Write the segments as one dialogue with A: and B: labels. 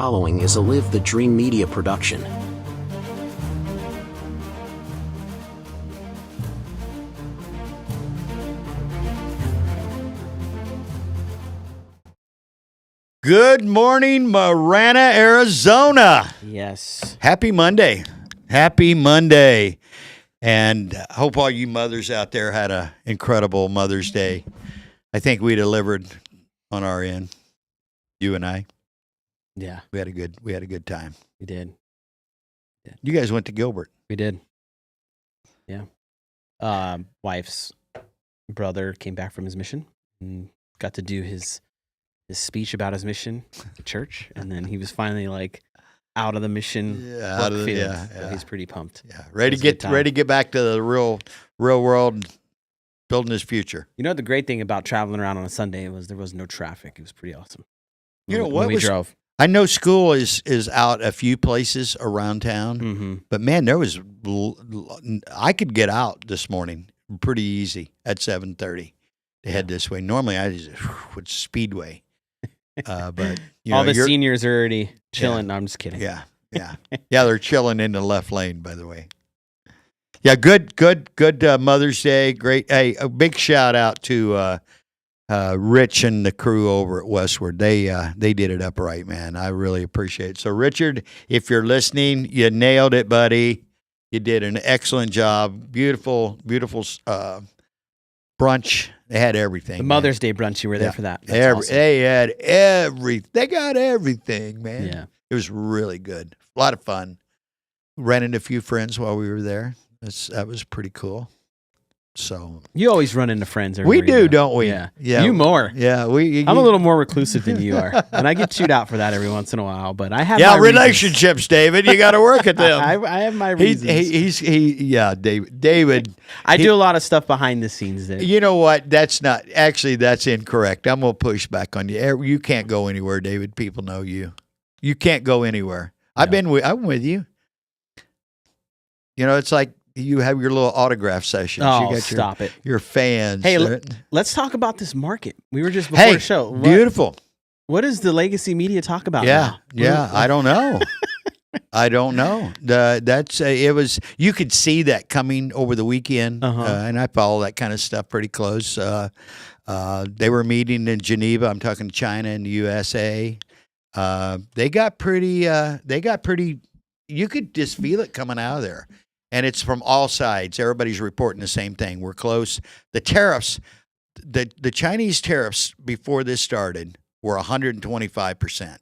A: following is a Live the Dream Media production.
B: Good morning, Marana, Arizona.
C: Yes.
B: Happy Monday. Happy Monday. And I hope all you mothers out there had an incredible Mother's Day. I think we delivered on our end, you and I.
C: Yeah.
B: We had a good time.
C: We did.
B: You guys went to Gilbert.
C: We did. Yeah. Wife's brother came back from his mission and got to do his speech about his mission at church, and then he was finally like out of the mission work field. So he's pretty pumped.
B: Yeah, ready to get back to the real world, and building his future.
C: You know, the great thing about traveling around on a Sunday was there was no traffic. It was pretty awesome.
B: When we
C: drove.
B: I know school is out a few places around town, but man, I could get out this morning pretty easy at 7:30 to head this way. Normally I just would speedway. But
C: all the seniors are already chilling. No, I'm just kidding.
B: Yeah. They're chilling in the left lane, by the way. Yeah, good Mother's Day. Great. Hey, a big shout out to Rich and the crew over at Westward. They did it up right, man. I really appreciate it. So, Richard, if you're listening, you nailed it, buddy. You did an excellent job. Beautiful brunch. They had everything.
C: The Mother's Day brunch, you were there for that.
B: Awesome. They had they got everything, man.
C: Yeah.
B: It was really good. A lot of fun. Ran into a few friends while we were there. That was pretty cool. So
C: you always run into friends.
B: We do, don't we?
C: Yeah. You more.
B: Yeah.
C: I'm a little more reclusive than you are, and I get chewed out for that every once in a while. But I have my
B: relationships,
C: reasons.
B: David. You got to work at them.
C: I have my reasons.
B: David.
C: I do a lot of stuff behind the scenes there.
B: You know what? That's incorrect. I'm gonna push back on you. You can't go anywhere, David. People know you. You can't go anywhere.
C: Yeah.
B: I'm with you. You know, it's like you have your little autograph sessions.
C: Oh,
B: you got
C: stop it.
B: Your fans.
C: Hey, let's talk about this market. We were just before the show.
B: Beautiful.
C: What does the legacy media talk about?
B: Yeah,
C: now?
B: I don't know. I don't know. It was. You could see that coming over the weekend, and I follow that kind of stuff pretty close. They were meeting in Geneva. I'm talking China and the USA. They got pretty. You could just feel it coming out of there. And it's from all sides. Everybody's reporting the same thing. We're close. The tariffs, the Chinese tariffs before this started were 125%.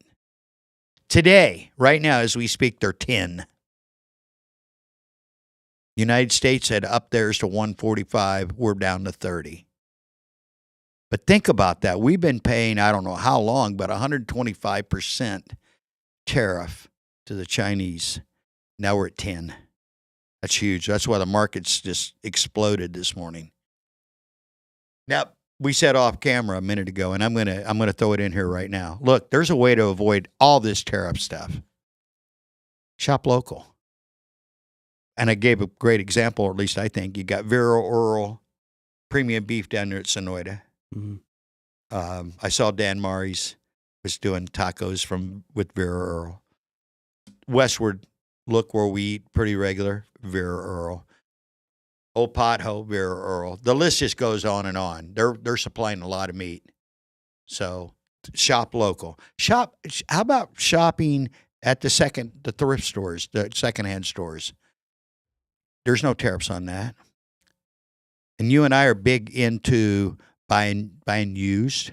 B: Today, right now, as we speak, they're 10. United States had up theirs to 145. We're down to 30. But think about that. We've been paying, I don't know how long, but 125% tariff to the Chinese. Now we're at 10. That's huge. That's why the market's just exploded this morning. Now, we said off camera a minute ago, and I'm gonna throw it in here right now. Look, there's a way to avoid all this tariff stuff. Shop local. And I gave a great example, or at least I think. You got Vera Earl premium beef down there at Sonoyta.
C: Mm-hmm.
B: I saw Dan Mari's was doing tacos with Vera Earl. Westward, look where we eat pretty regular. Vera Earl, Old Pothole, Vera Earl. The list just goes on and on. They're supplying a lot of meat. So shop local. How about shopping at the thrift stores, the secondhand stores? There's no tariffs on that. And you and I are big into buying used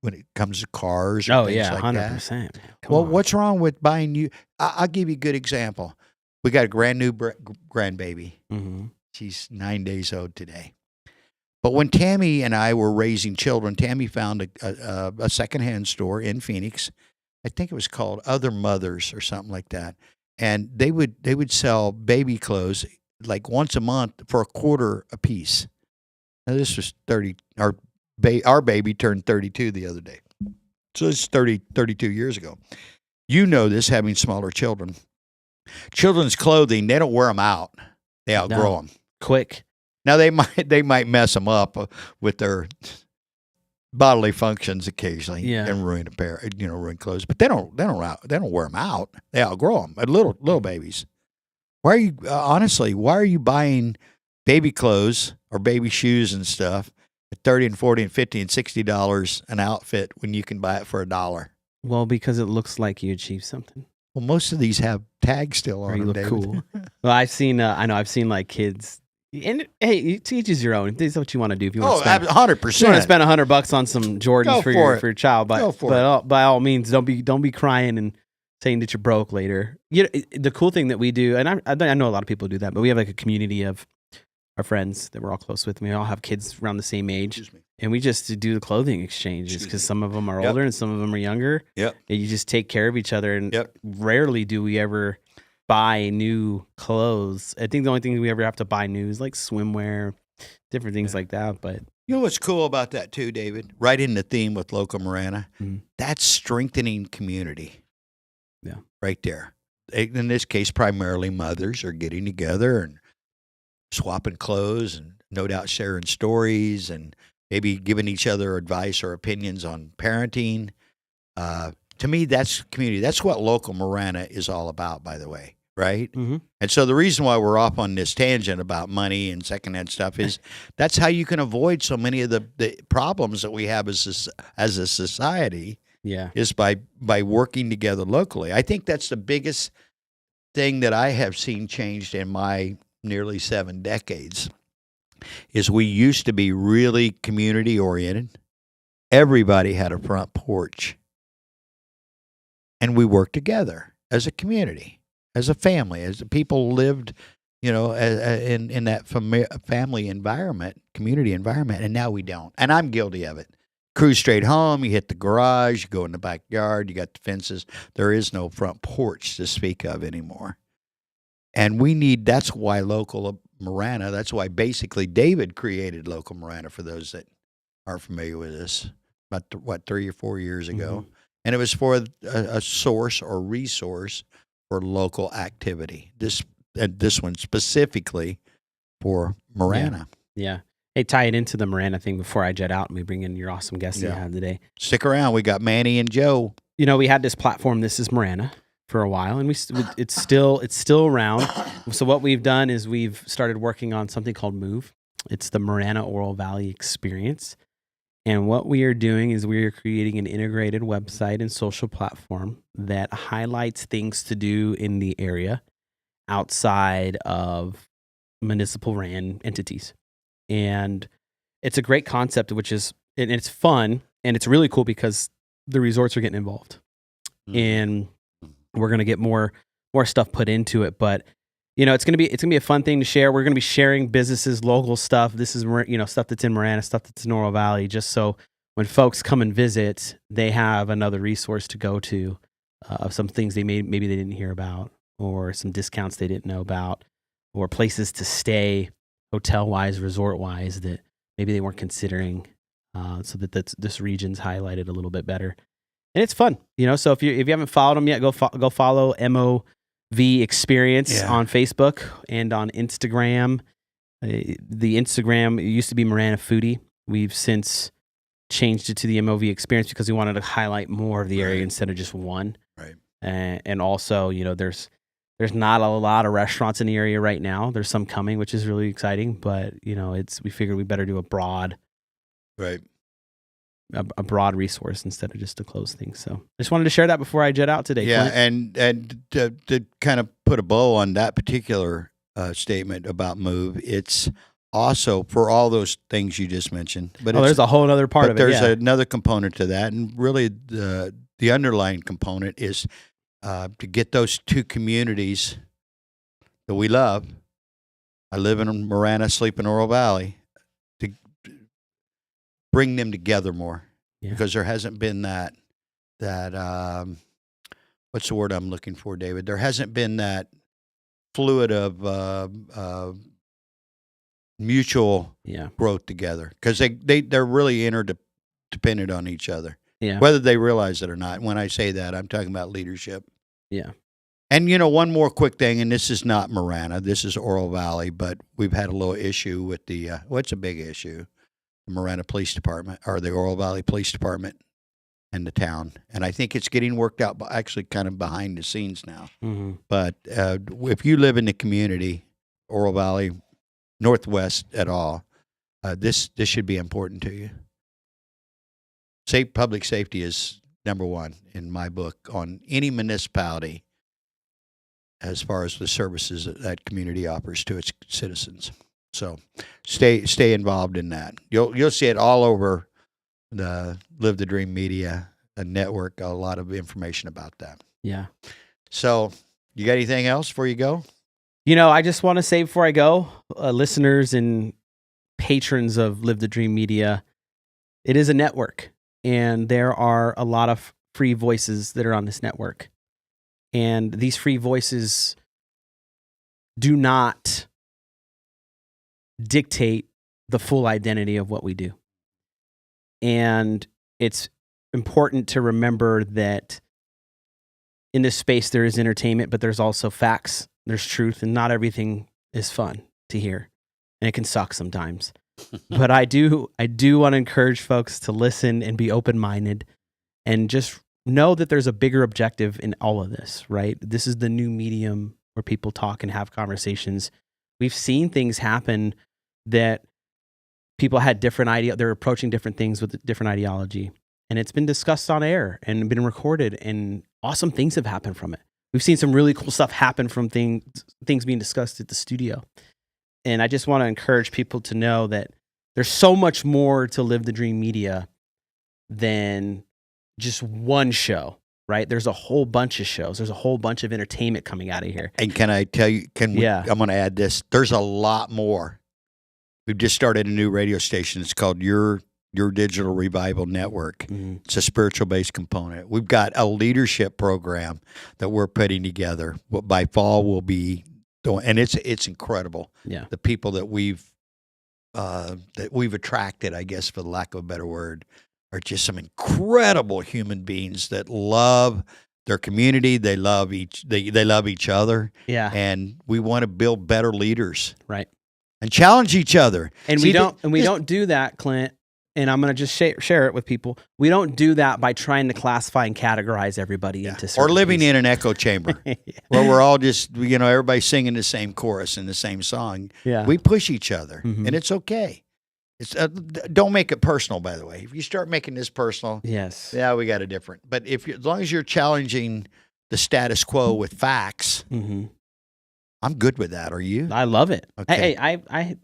B: when it comes to cars.
C: Oh
B: things
C: yeah,
B: like
C: 100%.
B: Well, what's wrong with buying new? I'll give you a good example. We got a brand new grandbaby.
C: Mm-hmm.
B: She's 9 days old today. But when Tammy and I were raising children, Tammy found a secondhand store in Phoenix. I think it was called Other Mothers or something like that. And they would sell baby clothes like once a month for $0.25 a piece. Now this was 30. Our baby turned 32 the other day. So it's 32 years ago. You know this, having smaller children. Children's clothing, they don't wear them out. They outgrow them.
C: Quick.
B: Now they might mess them up with their bodily functions occasionally
C: Yeah.
B: and ruin a pair, ruin clothes. But they don't wear them out. They outgrow them. Little babies. Why are you honestly? Why are you buying baby clothes or baby shoes and stuff at $30 and $40 and $50 and $60 an outfit when you can buy it for $1?
C: Well, because it looks like you achieved something.
B: Well, most of these have tags still on
C: Or you
B: them,
C: look
B: David.
C: cool. Well, I've seen. I've seen like kids. And hey, to each is your own. If this is what you want to do. If you want to spend
B: 100%.
C: you want to spend $100 on some Jordans
B: Go
C: for
B: for it.
C: your child,
B: Go for
C: but by all means, don't be crying and saying that you're broke later. The cool thing that we do, and I know a lot of people do that, but we have like a community of our friends that we're all close with. We all have kids around the same age,
B: Excuse me.
C: and we just do the clothing exchanges
B: Excuse
C: because
B: me.
C: some of them are
B: Yep.
C: older and some of them are younger.
B: Yep.
C: And you just take care of each other, and
B: Yep.
C: rarely do we ever buy new clothes. I think the only thing we ever have to buy new is like swimwear, different things like that. But
B: You know what's cool about that too, David? Right in the theme with Local Marana, that's strengthening community.
C: Yeah.
B: Right there. In this case, primarily mothers are getting together and swapping clothes and no doubt sharing stories and maybe giving each other advice or opinions on parenting. To me, that's community. That's what Local Marana is all about, by the way, right?
C: Mm-hmm.
B: And so the reason why we're off on this tangent about money and secondhand stuff is that's how you can avoid so many of the problems that we have as a society
C: Yeah.
B: is by working together locally. I think that's the biggest thing that I have seen changed in my nearly 7 decades is we used to be really community oriented. Everybody had a front porch. And we worked together as a community, as a family, as people lived, in that family environment, community environment, and now we don't. And I'm guilty of it. Cruise straight home, you hit the garage, you go in the backyard, you got the fences. There is no front porch to speak of anymore. And that's why Local Marana, that's why basically David created Local Marana for those that aren't familiar with this, about 3 or 4 years ago.
C: Mm-hmm.
B: And it was for a source or resource for local activity. This one specifically for Marana.
C: Yeah. Hey, tie it into the Marana thing before I jet out and we bring in your awesome guest that you had today.
B: Stick around. We got Manny and Joe.
C: We had this platform, This is Marana, for a while, and it's still around. So what we've done is we've started working on something called Move. It's the Marana Oro Valley Experience. And what we are doing is we are creating an integrated website and social platform that highlights things to do in the area outside of municipal ran entities. And it's a great concept, and it's fun, and it's really cool because the resorts are getting involved. And we're going to get more stuff put into it, but it's going to be a fun thing to share. We're going to be sharing businesses, local stuff. This is stuff that's in Marana, stuff that's in Oro Valley, just so when folks come and visit, they have another resource to go to of some things maybe they didn't hear about, or some discounts they didn't know about, or places to stay, hotel wise, resort wise, that maybe they weren't considering, so that this region's highlighted a little bit better. And it's fun, So if you haven't followed them yet, go follow MOV Experience on Facebook and on Instagram. The Instagram, it used to be Marana Foodie. We've since changed it to the MOV Experience because we wanted to highlight more of the area instead of just one.
B: Right.
C: And also, there's not a lot of restaurants in the area right now. There's some coming, which is really exciting. But we figured we better do a broad resource instead of just to close things. So I just wanted to share that before I jet out today.
B: Yeah,
C: Clint.
B: and to kind of put a bow on that particular statement about Move, it's also for all those things you just mentioned. But
C: there's a whole other part of it.
B: There's another component to that, and really the underlying component is to get those two communities that we love. I live in Marana, sleep in Oro Valley. To bring them together more, because there hasn't been that what's the word I'm looking for, David? There hasn't been that fluid of mutual growth together, because they're really interdependent on each other, whether they realize it or not. When I say that, I'm talking about leadership.
C: Yeah.
B: And one more quick thing, and this is not Marana, this is Oro Valley, but we've had a little issue with it's a big issue. the Marana Police Department or the Oro Valley Police Department and the town. And I think it's getting worked out, but actually kind of behind the scenes now.
C: Mm-hmm.
B: But if you live in the community, Oro Valley, Northwest at all, this should be important to you. Public safety is number one in my book on any municipality as far as the services that community offers to its citizens. So stay involved in that. You'll see it all over the Live the Dream Media network, a lot of information about that.
C: Yeah.
B: So you got anything else before you go?
C: I just want to say before I go, listeners and patrons of Live the Dream Media, it is a network, and there are a lot of free voices that are on this network. And these free voices do not dictate the full identity of what we do. And it's important to remember that in this space there is entertainment, but there's also facts, there's truth, and not everything is fun to hear. And it can suck sometimes. But I do want to encourage folks to listen and be open-minded and just know that there's a bigger objective in all of this, right? This is the new medium where people talk and have conversations. We've seen things happen that people had different idea. They're approaching different things with different ideology, and it's been discussed on air and been recorded, and awesome things have happened from it. We've seen some really cool stuff happen from things being discussed at the studio. And I just want to encourage people to know that there's so much more to Live the Dream Media than just one show, right? There's a whole bunch of shows. There's a whole bunch of entertainment coming out of here.
B: And can I tell you,
C: Yeah.
B: I'm going to add this. There's a lot more. We've just started a new radio station. It's called Your Digital Revival Network.
C: Mm-hmm.
B: It's a spiritual-based component. We've got a leadership program that we're putting together. What by fall will be, and it's incredible.
C: Yeah.
B: The people that we've attracted, I guess, for the lack of a better word, are just some incredible human beings that love their community. They love each other.
C: Yeah.
B: And we want to build better leaders.
C: Right.
B: And challenge each other.
C: And we don't do that, Clint. And I'm going to just share it with people. We don't do that by trying to classify and categorize everybody into certain
B: or living
C: pieces.
B: in an echo chamber where we're all just, everybody singing the same chorus and the same song.
C: Yeah.
B: We push each other,
C: Mhm.
B: and it's okay. It's don't make it personal, by the way. If you start making this personal,
C: Yes.
B: yeah, we got a different. But as long as you're challenging the status quo with facts,
C: Mm-hmm.
B: I'm good with that. Are you?
C: I love it.
B: Okay.
C: Hey, I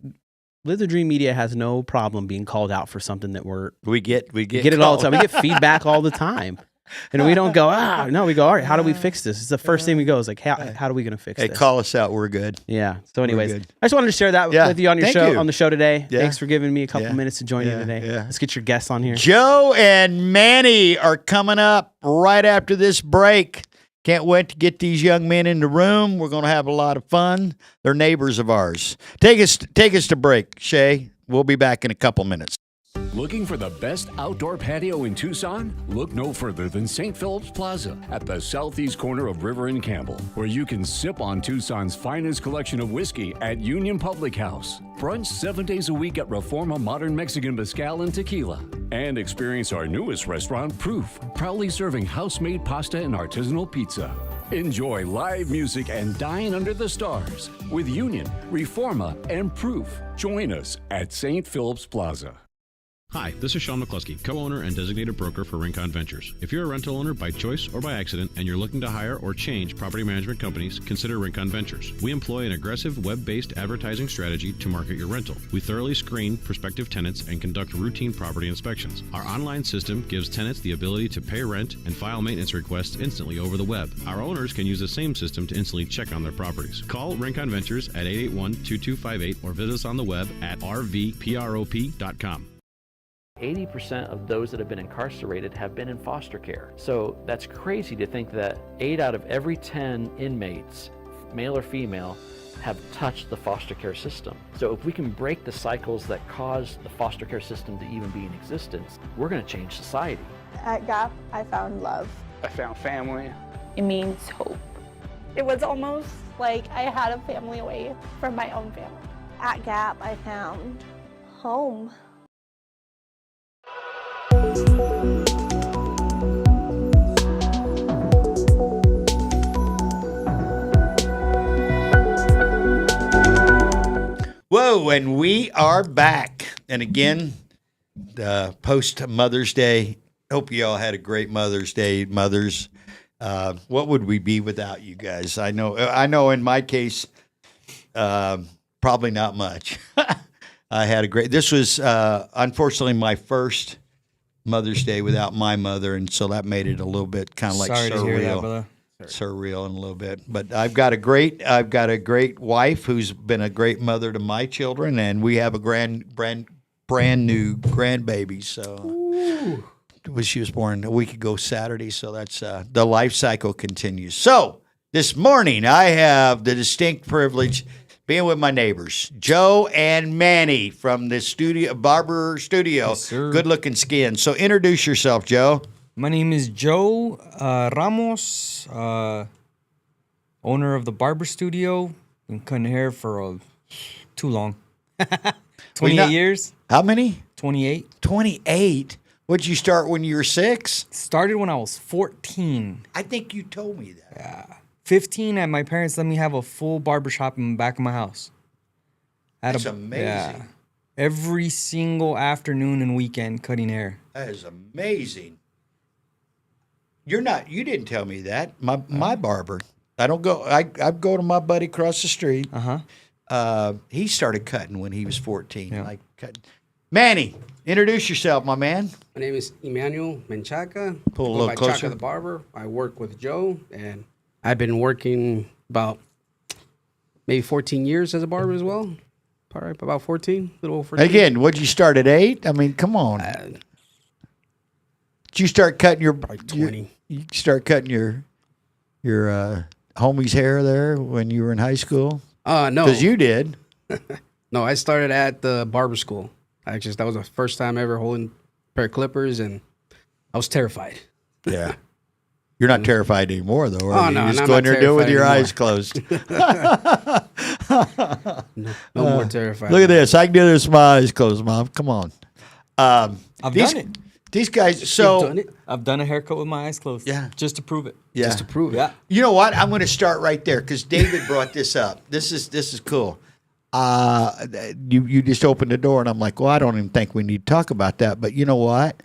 C: Live the Dream Media has no problem being called out for something that we get it all the time. We get feedback all the time. And we don't go, no, we go, all right, how do we fix this? It's the first thing we go is like, how are we going to fix
B: Hey,
C: this?
B: call us out. We're good.
C: Yeah. So anyways,
B: good.
C: I just wanted to share that
B: Yeah.
C: with you on your
B: Thank
C: show,
B: you.
C: on the show today.
B: Yeah.
C: Thanks for giving me a couple
B: Yeah.
C: minutes to join you today.
B: Yeah.
C: Let's get your guests on here.
B: Joe and Manny are coming up right after this break. Can't wait to get these young men in the room. We're going to have a lot of fun. They're neighbors of ours. Take us to break, Shay. We'll be back in a couple minutes.
D: Looking for the best outdoor patio in Tucson? Look no further than St. Philip's Plaza at the southeast corner of River and Campbell, where you can sip on Tucson's finest collection of whiskey at Union Public House, brunch 7 days a week at Reforma Modern Mexican Mezcal and Tequila, and experience our newest restaurant, Proof, proudly serving house-made pasta and artisanal pizza. Enjoy live music and dine under the stars with Union, Reforma, and Proof. Join us at St. Philip's Plaza.
E: Hi, this is Sean McCluskey, co-owner and designated broker for Rincon Ventures. If you're a rental owner by choice or by accident and you're looking to hire or change property management companies, consider Rincon Ventures. We employ an aggressive web-based advertising strategy to market your rental. We thoroughly screen prospective tenants and conduct routine property inspections. Our online system gives tenants the ability to pay rent and file maintenance requests instantly over the web. Our owners can use the same system to instantly check on their properties. Call Rincon Ventures at 881-2258 or visit us on the web at rvprop.com.
F: 80% of those that have been incarcerated have been in foster care. So that's crazy to think that 8 out of every 10 inmates, male or female, have touched the foster care system. So if we can break the cycles that cause the foster care system to even be in existence, we're going to change society.
G: At Gap, I found love.
H: I found family.
G: It means hope. It was almost like I had a family away from my own family. At Gap, I found home.
B: Whoa, and we are back. And again, post Mother's Day. Hope you all had a great Mother's Day, mothers. What would we be without you guys? I know. In my case, probably not much. I had a great. This was unfortunately my first Mother's Day without my mother, and so that made it a little bit kind of like
H: Sorry to hear that, brother.
B: Surreal in a little bit. But I've got a great wife who's been a great mother to my children, and we have a brand new grandbaby. So she was born a week ago Saturday, so that's the life cycle continues. So this morning I have the distinct privilege being with my neighbors, Joe and Manny from the barber studio.
H: Yes, sir.
B: Good looking skin. So introduce yourself, Joe.
H: My name is Joe Ramos, owner of the barber studio. Been cutting hair for too long. 28 years.
B: How many?
H: 28.
B: 28. What'd you start when you were 6?
H: Started when I was 14.
B: I think you told me that.
H: 15, and my parents let me have a full barber shop in the back of my house.
B: That's amazing.
H: Yeah. Every single afternoon and weekend cutting hair.
B: That is amazing. You didn't tell me that. My barber. I don't go. I go to my buddy across the street. He started cutting when he was 14.
H: Yeah.
B: Like cutting. Manny, introduce yourself, my man.
I: My name is Emmanuel Menchaca.
B: Pull a
I: Go
B: little
I: by
B: closer.
I: Chaka the Barber. I work with Joe, and I've been working about maybe 14 years as a barber as well. Probably about 14, a little over 14.
B: Again, would you start at 8? I mean, come on. Did you start cutting your
I: 20.
B: You start cutting your homie's hair there when you were in high school?
I: No.
B: Because you did.
I: No, I started at the barber school. Actually, that was the first time ever holding a pair of clippers, and I was terrified.
B: Yeah. You're not terrified anymore, though, are
I: Oh,
B: you?
I: no,
B: You just
I: I'm
B: go
I: not
B: in there and do it with your
I: terrified
B: eyes closed.
I: No more terrified.
B: Look at this. I can do this with my eyes closed, Mom. Come on.
H: I've done it.
B: These guys,
I: You've
B: so,
I: done it?
H: I've done a haircut with my eyes closed.
B: Yeah.
H: Just to prove it.
B: yeah.
I: Just to prove it.
H: Yeah.
B: You know what? I'm going to start right there because David brought this up. This is cool. You just opened the door, and I'm like, well, I don't even think we need to talk about that. But you know what?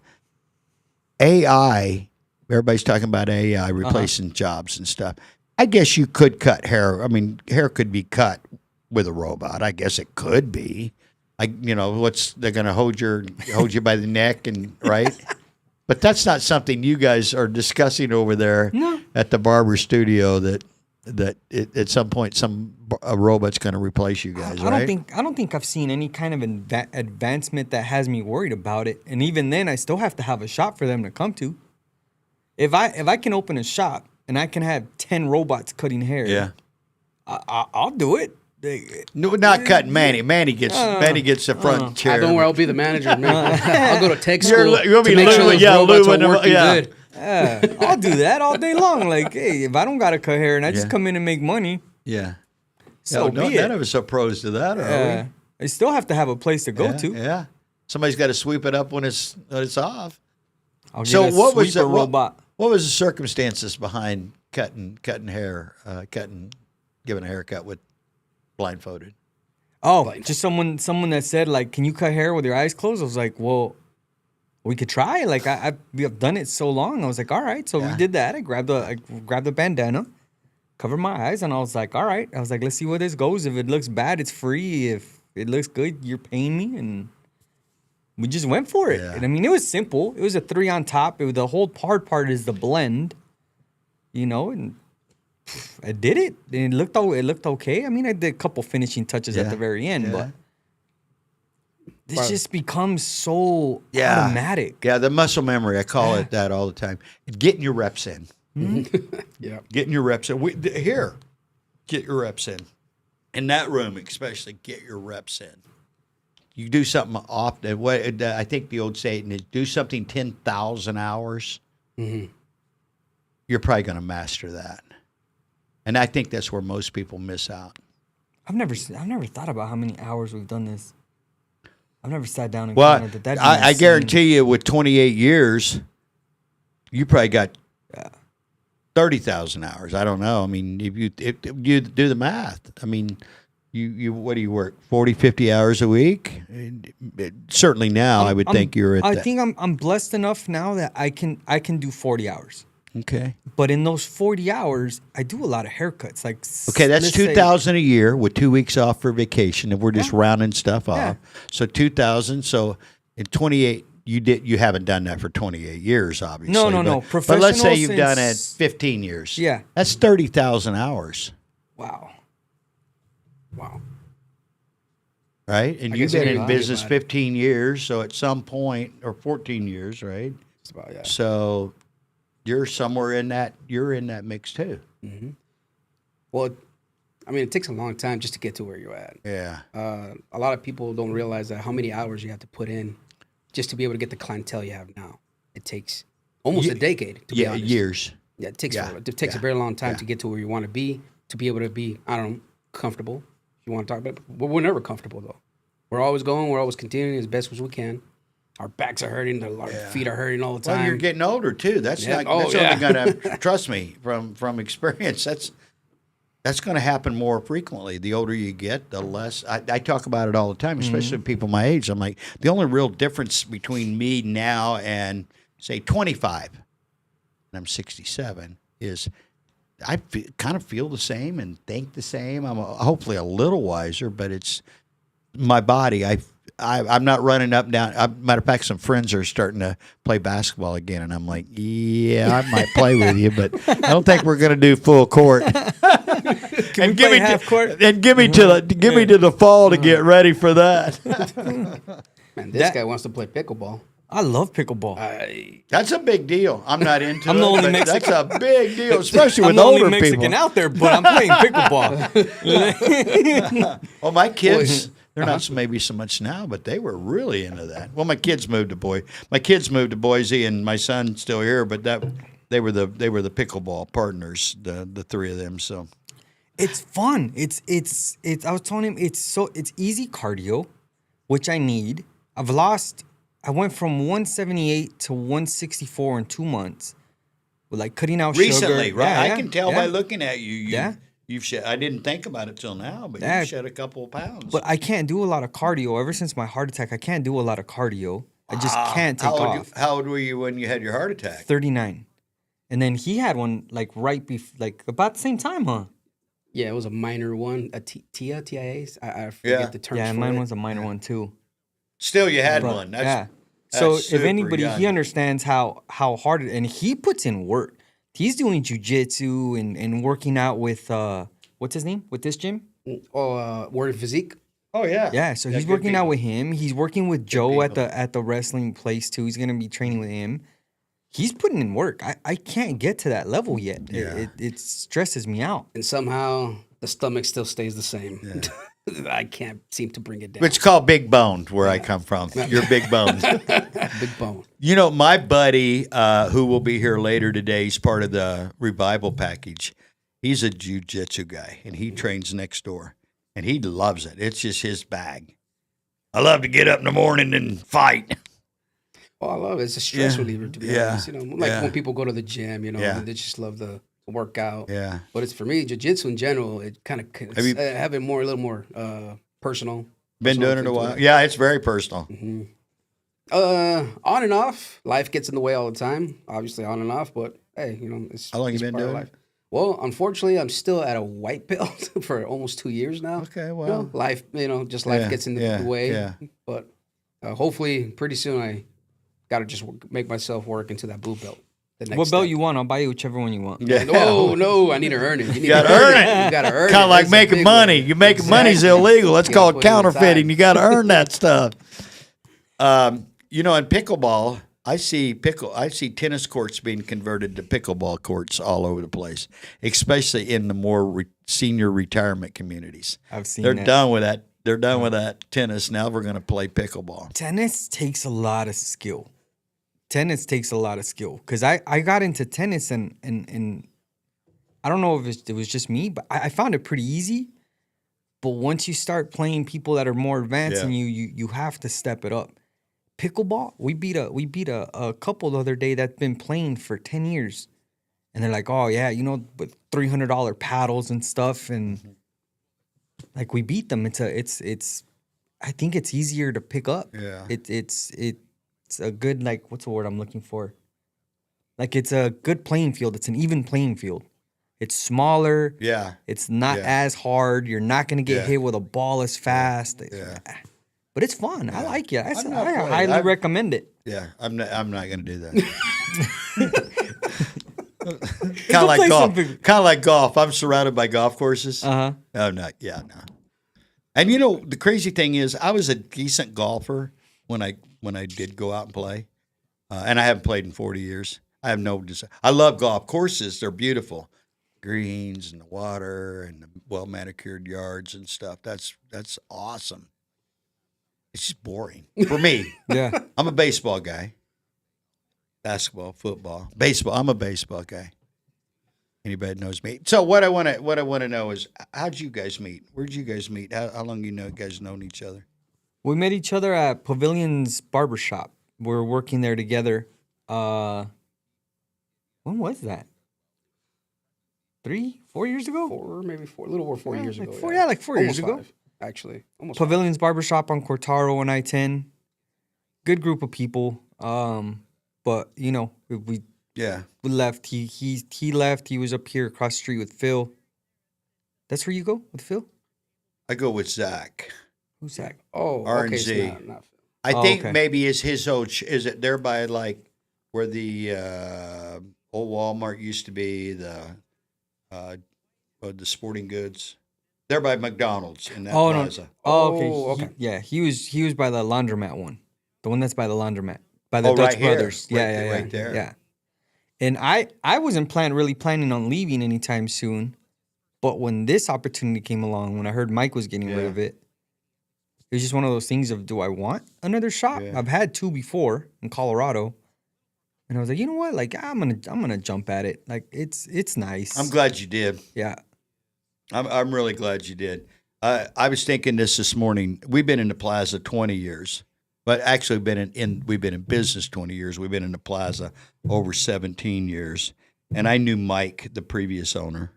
B: AI, everybody's talking about AI replacing jobs and stuff. I guess you could cut hair. I mean, hair could be cut with a robot. I guess it could be. They're going to hold you by the neck and right. But that's not something you guys are discussing over there at the barber studio. That at some point a robot's going to replace you guys.
H: I don't think I've seen any kind of advancement that has me worried about it. And even then, I still have to have a shop for them to come to. If I can open a shop and I can have 10 robots cutting hair,
B: Yeah.
H: I'll do it.
B: No, not cutting Manny. Manny gets the front chair.
I: Don't worry, I'll be the manager, man. I'll go to tech school
B: you'll be
I: to make sure those robots are working good.
H: I'll do that all day long. Like, hey, if I don't got to cut hair and I just come in and make money,
B: Yeah.
H: so be it.
B: None of us are opposed to that, are
H: I still have to have a place to
B: we?
H: go to.
B: Yeah. Somebody's got to sweep it up when it's off.
H: I'll
B: So
H: get a
B: what was
H: sweeper
B: the
H: robot?
B: What was the circumstances behind cutting hair, giving a haircut with blindfolded?
H: Oh, just someone that said, like, can you cut hair with your eyes closed? I was like, well, we could try. Like, we have done it so long. I was like, all right. So we did that. I grabbed the bandana, covered my eyes, and I was like, all right. I was like, let's see where this goes. If it looks bad, it's free. If it looks good, you're paying me. And we just went for it.
B: Yeah.
H: And I mean, it was simple. It was a 3 on top. The whole hard part is the blend, and I did it. And it looked okay. I mean, I did a couple finishing touches at the very end, but this just becomes so automatic.
B: Yeah, the muscle memory. I call it that all the time. Getting your reps in.
I: Yeah.
B: Getting your reps in. Here, get your reps in. In that room, especially, get your reps in. You do something often. I think the old saying is do something 10,000 hours. You're probably going to master that. And I think that's where most people miss out.
H: I've never thought about how many hours we've done this. I've never sat down and
B: Well,
H: counted that.
B: I guarantee you, with 28 years, you probably got 30,000 hours. I don't know. I mean, if you do the math, I mean, you what do you work 40, 50 hours a week? Certainly now, I would think you're at.
H: I think I'm blessed enough now that I can do 40 hours.
B: Okay.
H: But in those 40 hours, I do a lot of haircuts. Like,
B: okay, that's 2,000 a year with 2 weeks off for vacation. If we're just rounding stuff off, so 2,000. So in 28, you haven't done that for 28 years, obviously.
H: No.
B: But let's say you've done it 15 years.
H: Yeah,
B: that's 30,000 hours.
H: Wow.
B: Right, and you've been in business 15 years, so at some point, or 14 years, right?
I: Just about, yeah.
B: So you're somewhere in that. You're in that mix too.
I: Mm-hmm. Well, I mean, it takes a long time just to get to where you're at.
B: Yeah.
I: A lot of people don't realize that how many hours you have to put in just to be able to get the clientele you have now. It takes almost a decade. To be honest.
B: Years.
I: Yeah, it takes a very long time to get to where you want to be able to be, I don't know, comfortable. If you want to talk about it. But we're never comfortable though. We're always going. We're always continuing as best as we can. Our backs are hurting. Our feet are hurting all the time.
B: Well, you're getting older too. That's not. That's only going to trust me from experience. That's going to happen more frequently. The older you get, the less. I talk about it all the time, especially with people my age. I'm like, the only real difference between me now and say 25, and I'm 67, is I kind of feel the same and think the same. I'm hopefully a little wiser, but it's my body. I'm not running up and down. Matter of fact, some friends are starting to play basketball again, and I'm like, yeah, I might play with you, but I don't think we're going to do full court.
H: Can we play half court?
B: And give me to the fall to get ready for that.
I: Man, this guy wants to play pickleball.
H: I love pickleball.
B: That's a big deal. I'm not into
H: I'm
B: it.
H: the only Mexican.
B: That's a big deal, especially with
H: I'm the
B: older
H: only Mexican
B: people.
H: out there, but I'm playing pickleball.
B: Well, my kids, they're not maybe so much now, but they were really into that. Well, my kids moved to Boise, and my son's still here, but they were the pickleball partners, the three of them. So
H: it's fun. It's I was telling him it's easy cardio, which I need. I went from 178 to 164 in 2 months, with like cutting out
B: recently,
H: sugar.
B: right?
H: Yeah,
B: I can tell by looking at you. You've shed. I didn't think about it till now, but you've shed a couple of pounds.
H: But I can't do a lot of cardio. Ever since my heart attack, I can't do a lot of cardio. I just can't take off.
B: How old were you when you had your heart attack?
H: 39. And then he had one like about the same time, huh?
I: Yeah, it was a minor one, a TIA. I forget the term.
H: Yeah, mine was a minor one too.
B: Still, you had one. That's
H: so if
B: super
H: anybody,
B: young.
H: he understands how hard it, and he puts in work. He's doing jujitsu and working out with what's his name? With this gym?
I: Warrior Physique.
B: Oh yeah.
H: Yeah, so he's working out with him. He's working with Joe at the wrestling place too. He's gonna be training with him. He's putting in work. I can't get to that level yet.
B: Yeah.
H: It stresses me out.
I: And somehow the stomach still stays the same. Yeah. I can't seem to bring it down.
B: It's called big boned where I come from. You're big boned.
I: Big bone.
B: You know, my buddy who will be here later today, he's part of the revival package. He's a jiu-jitsu guy, and he trains next door, and he loves it. It's just his bag. I love to get up in the morning and fight.
I: Oh, I love it. It's a stress reliever, to be honest. You know, like when people go to the gym, you know, and they just love the workout.
B: Yeah.
I: But it's for me, jiu-jitsu in general, it kind of have it a little more personal.
B: Been doing it a while? Yeah, it's very personal.
I: Mm-hmm. On and off. Life gets in the way all the time. Obviously on and off, but hey, you know, it's
B: how long you been doing
I: life. Well, unfortunately, I'm still at a white belt for almost 2 years now.
B: Okay, well.
I: You know, life gets in the way. Yeah. But hopefully pretty soon I got to just make myself work into that blue belt.
H: What belt you want? I'll buy you whichever one you want.
B: Yeah.
I: Oh, no, I need to earn it.
B: You got to earn it.
I: You got to earn it.
B: Kind of like making money. You making money's illegal. That's called counterfeiting. You got to earn that stuff. You know, in pickleball, I see tennis courts being converted to pickleball courts all over the place, especially in the more senior retirement communities.
H: I've seen
B: They're done with that. They're done with that tennis. Now we're going to play pickleball.
H: Tennis takes a lot of skill. Because I got into tennis and I don't know if it was just me, but I found it pretty easy. But once you start playing people that are more advanced
B: Yeah.
H: than you have to step it up. Pickleball, we beat a couple the other day that's been playing for 10 years. And they're like, oh yeah, you know, with $300 paddles and stuff, and like we beat them. It's I think it's easier to pick up.
B: Yeah.
H: It's a good, like, what's the word I'm looking for? Like, it's a good playing field. It's an even playing field. It's smaller.
B: Yeah.
H: It's not
B: Yeah.
H: as hard. You're not going to get
B: Yeah.
H: hit with a ball as fast.
B: Yeah.
H: But it's fun. I like it. I
B: I'm not playing.
H: highly recommend it.
B: Yeah, I'm not going to do that. Kind of like
H: play
B: golf.
H: something.
B: Kind of like golf. I'm surrounded by golf courses.
H: Uh-huh.
B: Oh no, yeah, no. And you know the crazy thing is, I was a decent golfer when I did go out and play, and I haven't played in 40 years. I have no desire. I love golf courses. They're beautiful, greens and the water and the well manicured yards and stuff. That's awesome. It's just boring for me.
H: Yeah.
B: I'm a baseball guy. Basketball, football, baseball. I'm a baseball guy. Anybody knows me. So what I want to know is, how'd you guys meet? Where'd you guys meet? How long you guys known each other?
H: We met each other at Pavilion's barbershop. We were working there together. When was that? 3, 4 years ago?
I: A little over 4 years
H: like
I: ago.
H: 4 yeah, like 4 years
I: Almost
H: ago.
I: 5, actually. Almost
H: Pavilion's barbershop on Cortaro and I-10. Good group of people. But you know, we
B: Yeah.
H: left. He left. He was up here across the street with Phil. That's where you go with Phil?
B: I go with Zach.
H: Who's that?
I: Oh, okay. So
B: R&Z.
I: not
B: I
H: Oh,
B: think
H: okay.
B: maybe is his old. Is it there by like where the old Walmart used to be? The sporting goods. There by McDonald's in that
H: Oh, no.
B: plaza.
H: Oh, okay.
I: Oh, okay.
H: He was by the laundromat one. The one that's by the laundromat. By the
B: Oh,
H: Dutch
B: right here.
H: Brothers.
B: Right
H: Yeah,
B: there,
H: yeah,
B: right there.
H: Yeah. And I wasn't really planning on leaving anytime soon. But when this opportunity came along, when I heard Mike was getting rid
B: Yeah.
H: of it, it was just one of those things of, do I want another shop?
B: Yeah.
H: I've had 2 before in Colorado. And I was like, you know what? Like, I'm gonna jump at it. Like, it's nice.
B: I'm glad you did.
H: Yeah.
B: I'm really glad you did. I was thinking this morning. We've been in the plaza 20 years, but actually we've been in business 20 years. We've been in the plaza over 17 years, and I knew Mike, the previous owner.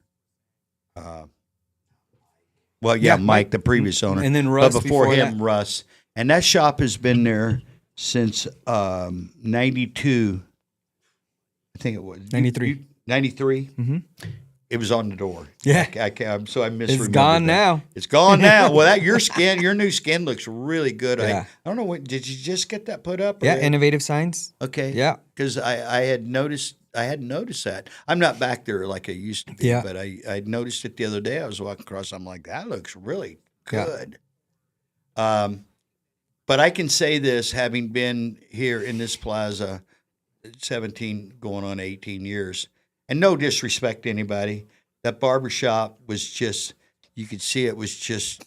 H: Yeah,
B: Mike, the previous owner,
H: and then Russ
B: but before
H: before
B: him,
H: that.
B: Russ, and that shop has been there since '92. I think it was
H: 93.
B: 93.
H: Mm-hmm.
B: It was on the door.
H: Yeah.
B: I misremembered.
H: It's gone
B: that.
H: now.
B: It's gone now. Well, your new skin looks really good.
H: Yeah.
B: I don't know. Did you just get that put up? or-
H: Yeah, innovative signs.
B: Okay.
H: Yeah.
B: Because I hadn't noticed that. I'm not back there like I used to be.
H: Yeah.
B: But I noticed it the other day. I was walking across. I'm like, that looks really
H: Yeah.
B: good. But I can say this, having been here in this plaza 17 going on 18 years, and no disrespect to anybody, that barbershop was just, you could see it was just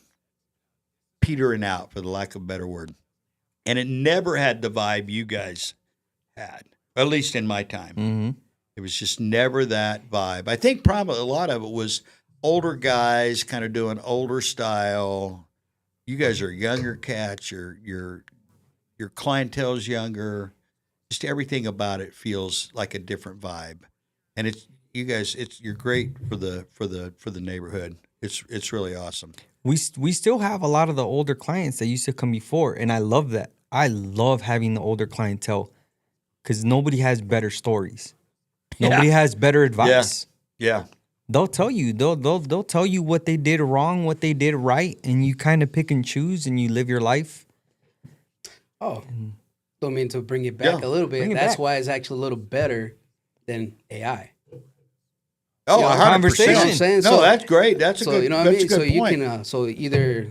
B: petering out, for the lack of a better word. And it never had the vibe you guys had, at least in my time.
H: Mm-hmm.
B: It was just never that vibe. I think probably a lot of it was older guys kind of doing older style. You guys are younger cats. Your clientele's younger. Just everything about it feels like a different vibe. And you're great for the neighborhood. It's really awesome.
H: We still have a lot of the older clients that used to come before, and I love that. I love having the older clientele because nobody has better stories. Nobody has better advice.
B: Yeah.
H: They'll tell you. They'll tell you what they did wrong, what they did right, and you kind of pick and choose, and you live your life.
I: Oh, don't mean to bring it back a little bit.
H: Bring it
I: That's
H: back.
I: why it's actually a little better than AI.
B: Oh,
I: You know,
B: 100%.
H: conversation.
I: You know what I'm saying?
B: No, that's great. That's a
I: so
B: good.
I: you know what I
B: that's
I: mean.
B: a
I: So
B: good
I: you
B: point.
I: can so either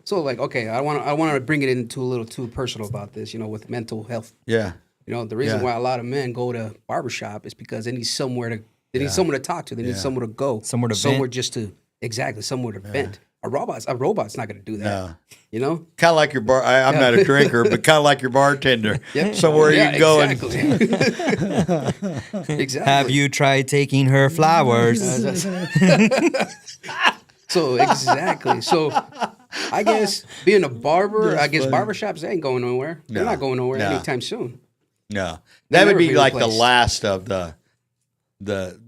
I: so like okay, I want to bring it into a little too personal about this. You know, with mental health.
B: Yeah.
I: You know, the reason
B: Yeah.
I: why a lot of men go to barbershop is because they need somewhere to need someone to talk to. They need somewhere to go.
H: Somewhere to vent.
I: just to somewhere to vent. A robot's not going to do that.
B: No.
I: You know?
B: Kind of like your bar. I'm not a drinker, but kind of like your bartender.
I: Yep.
B: Somewhere you going.
I: Exactly.
H: Have you tried taking her flowers?
I: So exactly. So I guess being a barber,
B: That's
I: I guess
B: funny.
I: barbershops, they ain't going nowhere. They're
B: No.
I: not going nowhere
B: No.
I: anytime soon.
B: No,
I: They'll
B: that would
I: never
B: be
I: be
B: like the
I: replaced.
B: last of the the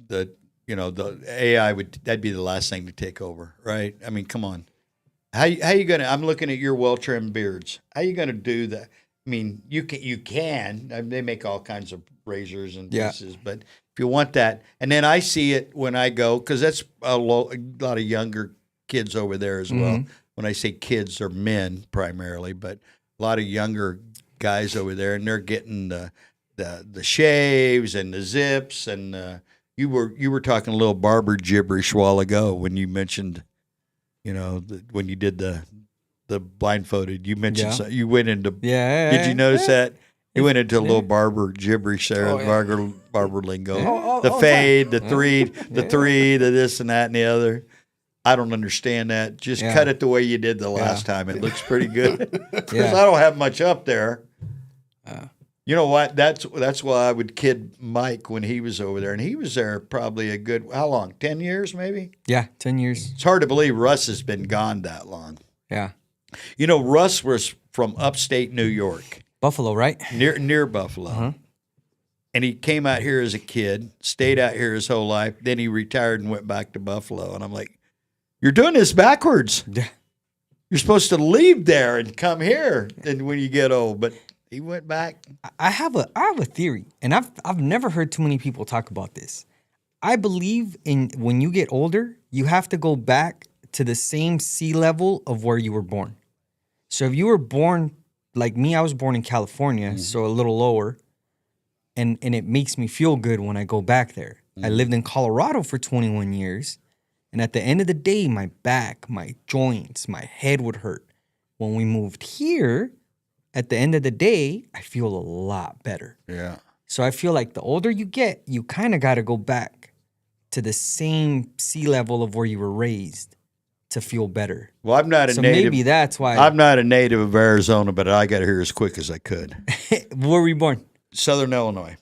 B: AI that'd be the last thing to take over, right? I mean, come on, how you gonna? I'm looking at your well trimmed beards. How you gonna do that? I mean, you can. I mean, they make all kinds of razors and
H: Yeah.
B: pieces, but if you want that, and then I see it when I go because that's a lot of younger kids over there as well. When I say kids, they're men primarily, but a lot of younger guys over there, and they're getting the shaves and the zips, and you were talking a little barber gibberish a while ago when you mentioned, when you did the blindfolded, you mentioned
H: Yeah.
B: you went into.
H: Yeah.
B: Did you notice that? You went into a little barber gibberish there,
I: Oh, yeah.
B: barber lingo.
I: Oh,
B: The
I: oh,
B: fade, the three, the this and that and the other. I don't understand that. Just
H: Yeah.
B: cut it the way you did the last time. It looks pretty good. Because
H: Yeah.
B: I don't have much up there. You know what? That's why I would kid Mike when he was over there, and he was there probably a good how long? 10 years maybe.
H: Yeah, 10 years.
B: It's hard to believe Russ has been gone that long.
H: Yeah.
B: Russ was from upstate New York,
H: Buffalo, right?
B: near Buffalo. And he came out here as a kid, stayed out here his whole life. Then he retired and went back to Buffalo. And I'm like, you're doing this backwards.
H: Yeah.
B: You're supposed to leave there and come here and when you get old. But he went back.
H: I have a theory, and I've never heard too many people talk about this. I believe in when you get older, you have to go back to the same sea level of where you were born. So if you were born like me, I was born in California, so a little lower, and it makes me feel good when I go back there. I lived in Colorado for 21 years, and at the end of the day, my back, my joints, my head would hurt. When we moved here, at the end of the day, I feel a lot better.
B: Yeah.
H: So I feel like the older you get, you kind of got to go back to the same sea level of where you were raised to feel better.
B: Well, I'm not a
H: So
B: native.
H: maybe that's why.
B: I'm not a native of Arizona, but I got here as quick as I could.
H: Where were you born?
B: Southern Illinois.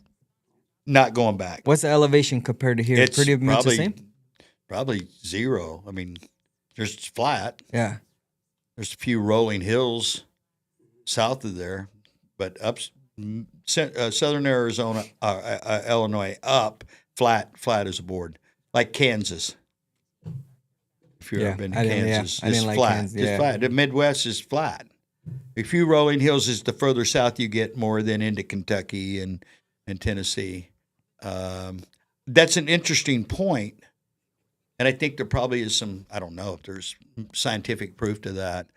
B: Not going back.
H: What's the elevation compared to here?
B: It's
H: Pretty much the same?
B: probably zero. I mean, there's flat.
H: Yeah.
B: There's a few rolling hills south of there, but southern Arizona, Illinois, up flat as a board, like Kansas. If you've ever been to Kansas,
H: I didn't
B: it's
H: like
B: flat.
H: Kansas,
B: It's
H: yeah.
B: flat. The Midwest is flat. A few rolling hills is the further south you get, more than into Kentucky and Tennessee. That's an interesting point, and I think there probably is some. I don't know if there's scientific proof to that.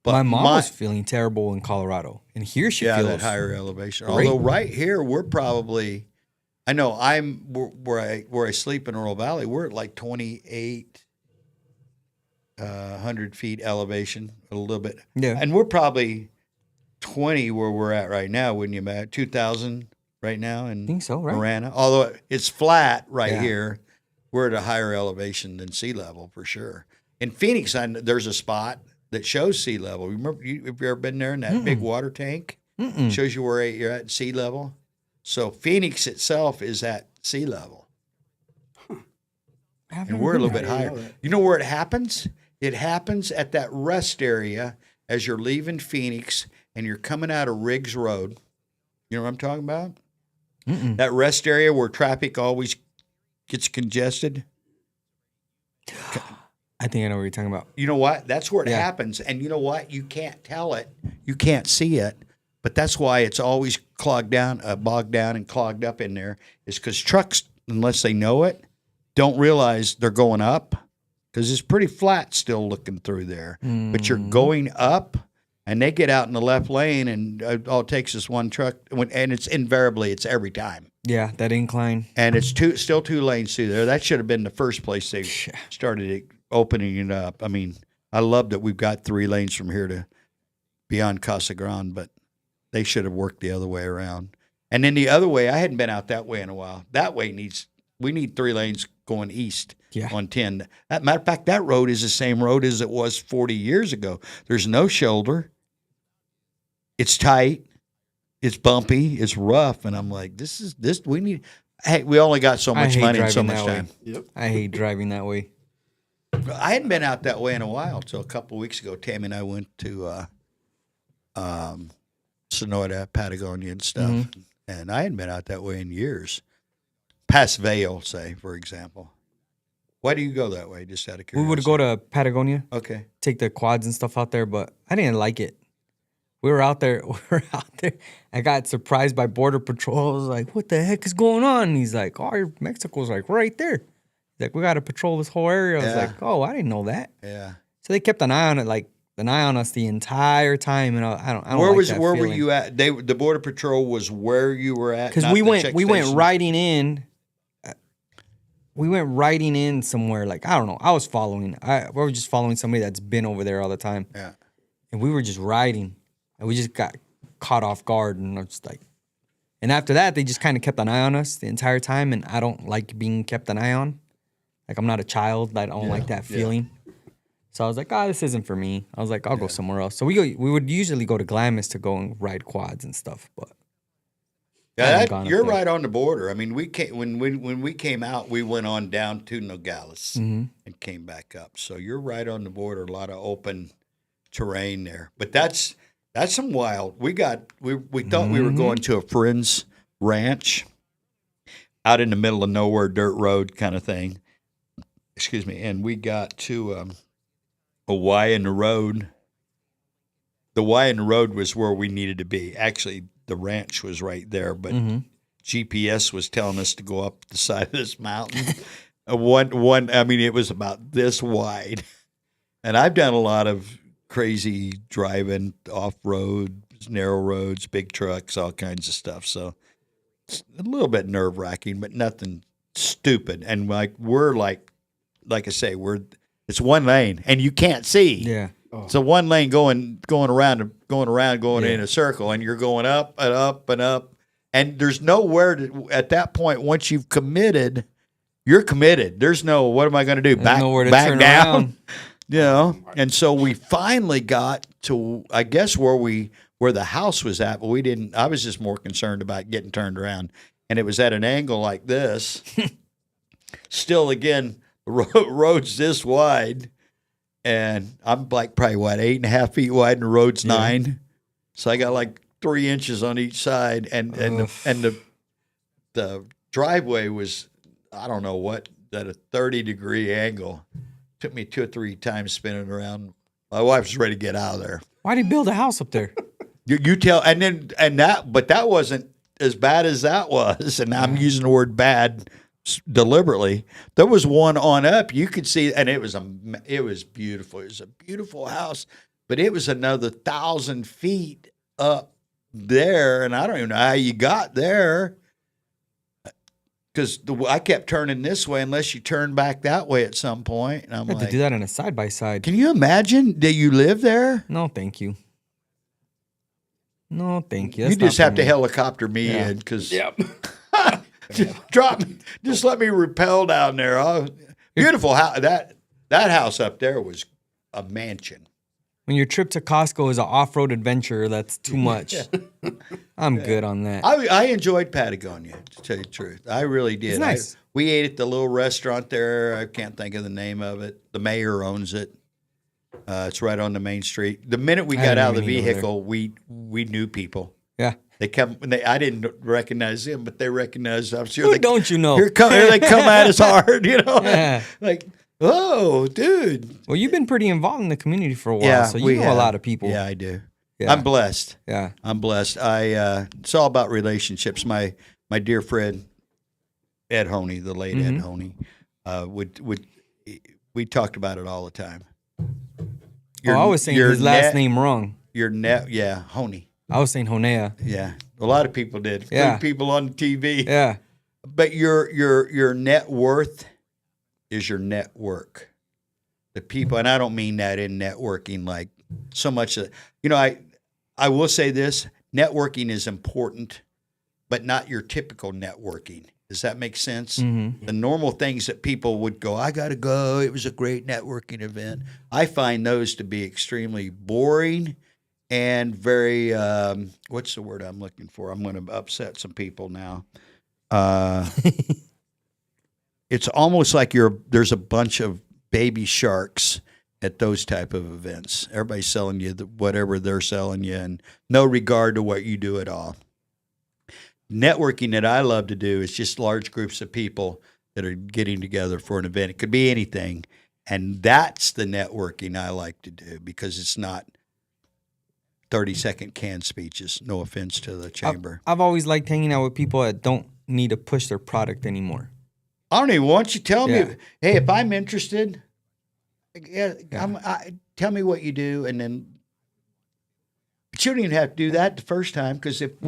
B: But
H: my mom was feeling terrible in Colorado, and here she feels
B: that higher elevation.
H: great.
B: Although right here we're probably, I know I'm where I sleep in Earl Valley. We're at like 2,800 feet elevation, a little bit.
H: Yeah.
B: And we're probably 20 where we're at right now. Wouldn't you imagine? 2,000 right now in
H: think so, right?
B: Marana. Although it's flat right
H: Yeah.
B: here, we're at a higher elevation than sea level for sure. In Phoenix, there's a spot that shows sea level. Remember, have you ever been there in that big water tank? Shows you where you're at sea level. So Phoenix itself is at sea level, and we're a little bit higher. You know where it happens? It happens at that rest area as you're leaving Phoenix and you're coming out of Riggs Road. You know what I'm talking about? That rest area where traffic always gets congested.
H: I think I know what you're talking about.
B: You know what? That's where it
H: Yeah.
B: happens. And you know what? You can't tell it. You can't see it. But that's why it's always bogged down and clogged up in there, is because trucks, unless they know it, don't realize they're going up, because it's pretty flat still looking through there. But you're going up, and they get out in the left lane, and all it takes is one truck. And it's every time.
H: Yeah, that incline.
B: And it's still two lanes through there. That should have been the first place they started opening it up. I mean, I love that we've got 3 lanes from here to beyond Casa Grande, but they should have worked the other way around. And then the other way, I hadn't been out that way in a while. That way we need 3 lanes going east on 10. Matter of fact, that road is the same road as it was 40 years ago. There's no shoulder. It's tight. It's bumpy. It's rough. And I'm like, we need, hey, we only got so much money and so much time.
H: I hate driving that way.
B: I hadn't been out that way in a while. So a couple of weeks ago, Tammy and I went to Sonora, Patagonia, and stuff. And I hadn't been out that way in years. Past Vail, say, for example. Why do you go that way? Just out of curiosity.
H: We would go to Patagonia.
B: Okay.
H: Take the quads and stuff out there, but I didn't like it. We were out there. I got surprised by Border Patrol. I was like, what the heck is going on? And he's like, oh, Mexico's like right there. He's like, we got to patrol this whole area. I was like, oh, I didn't know that.
B: Yeah.
H: So they kept an eye on it, like an eye on us the entire time. And I don't
B: Where
H: like
B: was
H: that
B: where were
H: feeling.
B: you at? The Border Patrol was where you were at?
H: Because
B: not
H: we
B: the
H: went
B: check
H: riding
B: station?
H: in. We went riding in somewhere, like, I don't know. I was following. We were just following somebody that's been over there all the time.
B: Yeah.
H: And we were just riding. And we just got caught off guard. And I was just like, and after that, they just kind of kept an eye on us the entire time. And I don't like being kept an eye on. Like, I'm not a child. I don't like that feeling. So I was like, this isn't for me. I was like, I'll go somewhere else. So we would usually go to Glamis to go and ride quads and stuff. But
B: you're right on the border. I mean, we came when we came out, we went on down to Nogales and came back up. So you're right on the border. A lot of open terrain there. But that's some wild. We thought we were going to a friend's ranch out in the middle of nowhere, dirt road kind of thing. Excuse me. And we got to a Y in the road. The Y in the road was where we needed to be. Actually, the ranch was right there, but GPS was telling us to go up the side of this mountain. I mean, it was about this wide. And I've done a lot of crazy driving off-road, narrow roads, big trucks, all kinds of stuff. So it's a little bit nerve-wracking, but nothing stupid. And like I say, it's one lane, and you can't see.
H: yeah.
B: So one lane going around, in a circle, and you're going up and up and up. And there's nowhere at that point, once you've committed, you're committed. There's no, what am I going to do? Back
H: turn
B: down?
H: around.
B: You know? And so we finally got to, I guess, where the house was at, but I was just more concerned about getting turned around. And it was at an angle like this. Still, again, the road's this wide. And I'm like probably 8.5 feet wide, and the road's 9, so I got like 3 inches on each side, and the driveway was, I don't know what, at a 30-degree angle. Took me 2 or 3 times spinning around. My wife was ready to get out of there.
H: Why did he build a house up there?
B: You tell, but that wasn't as bad as that was, and I'm using the word bad deliberately. There was one on up, you could see, and it was beautiful. It was a beautiful house, but it was another 1,000 feet up there, and I don't even know how you got there, because I kept turning this way unless you turn back that way at some point. And I'm
H: I had to do that on a side by side.
B: Can you imagine? Do you live there?
H: No, thank you. No, thank you.
B: You
H: That's
B: just
H: not
B: have
H: for
B: to
H: me.
B: helicopter me in, because just drop me. Just let me rappel down there. Beautiful house. That house up there was a mansion.
H: When your trip to Costco is an off-road adventure, that's too much. I'm good on that.
B: I enjoyed Patagonia, to tell you the truth. I really did.
H: It's nice.
B: We ate at the little restaurant there. I can't think of the name of it. The mayor owns it. It's right on the main street. The minute we got out of the vehicle, we knew people.
H: Yeah.
B: They come. I didn't recognize them, but they recognized. I'm sure.
H: Who don't you know?
B: Here they come at us hard. You know,
H: Yeah.
B: like, oh, dude.
H: Well, you've been pretty involved in the community for a while, so you know a lot of people.
B: Yeah, I do.
H: Yeah.
B: I'm blessed.
H: Yeah.
B: I'm blessed. It's all about relationships. My dear friend Ed Honey, the late Ed Honey, we talked about it all the time.
H: I was saying his last name wrong.
B: Honey.
H: I was saying Honea.
B: Yeah, a lot of people did.
H: Yeah.
B: People on TV.
H: Yeah.
B: But your net worth is your network. The people, and I don't mean that in networking like so much. I will say this: networking is important, but not your typical networking. Does that make sense?
H: Mm-hmm.
B: The normal things that people would go, I got to go. It was a great networking event. I find those to be extremely boring and very, what's the word I'm looking for? I'm going to upset some people now. It's almost like there's a bunch of baby sharks at those type of events. Everybody's selling you whatever they're selling you, and no regard to what you do at all. Networking that I love to do is just large groups of people that are getting together for an event. It could be anything, and that's the networking I like to do because it's not 30-second canned speeches. No offense to the chamber.
H: I've always liked hanging out with people that don't need to push their product anymore.
B: I don't even want you to tell
H: Yeah.
B: me, hey, if I'm interested, yeah,
H: Yeah.
B: tell me what you do, and then. But you don't even have to do that the first time, because if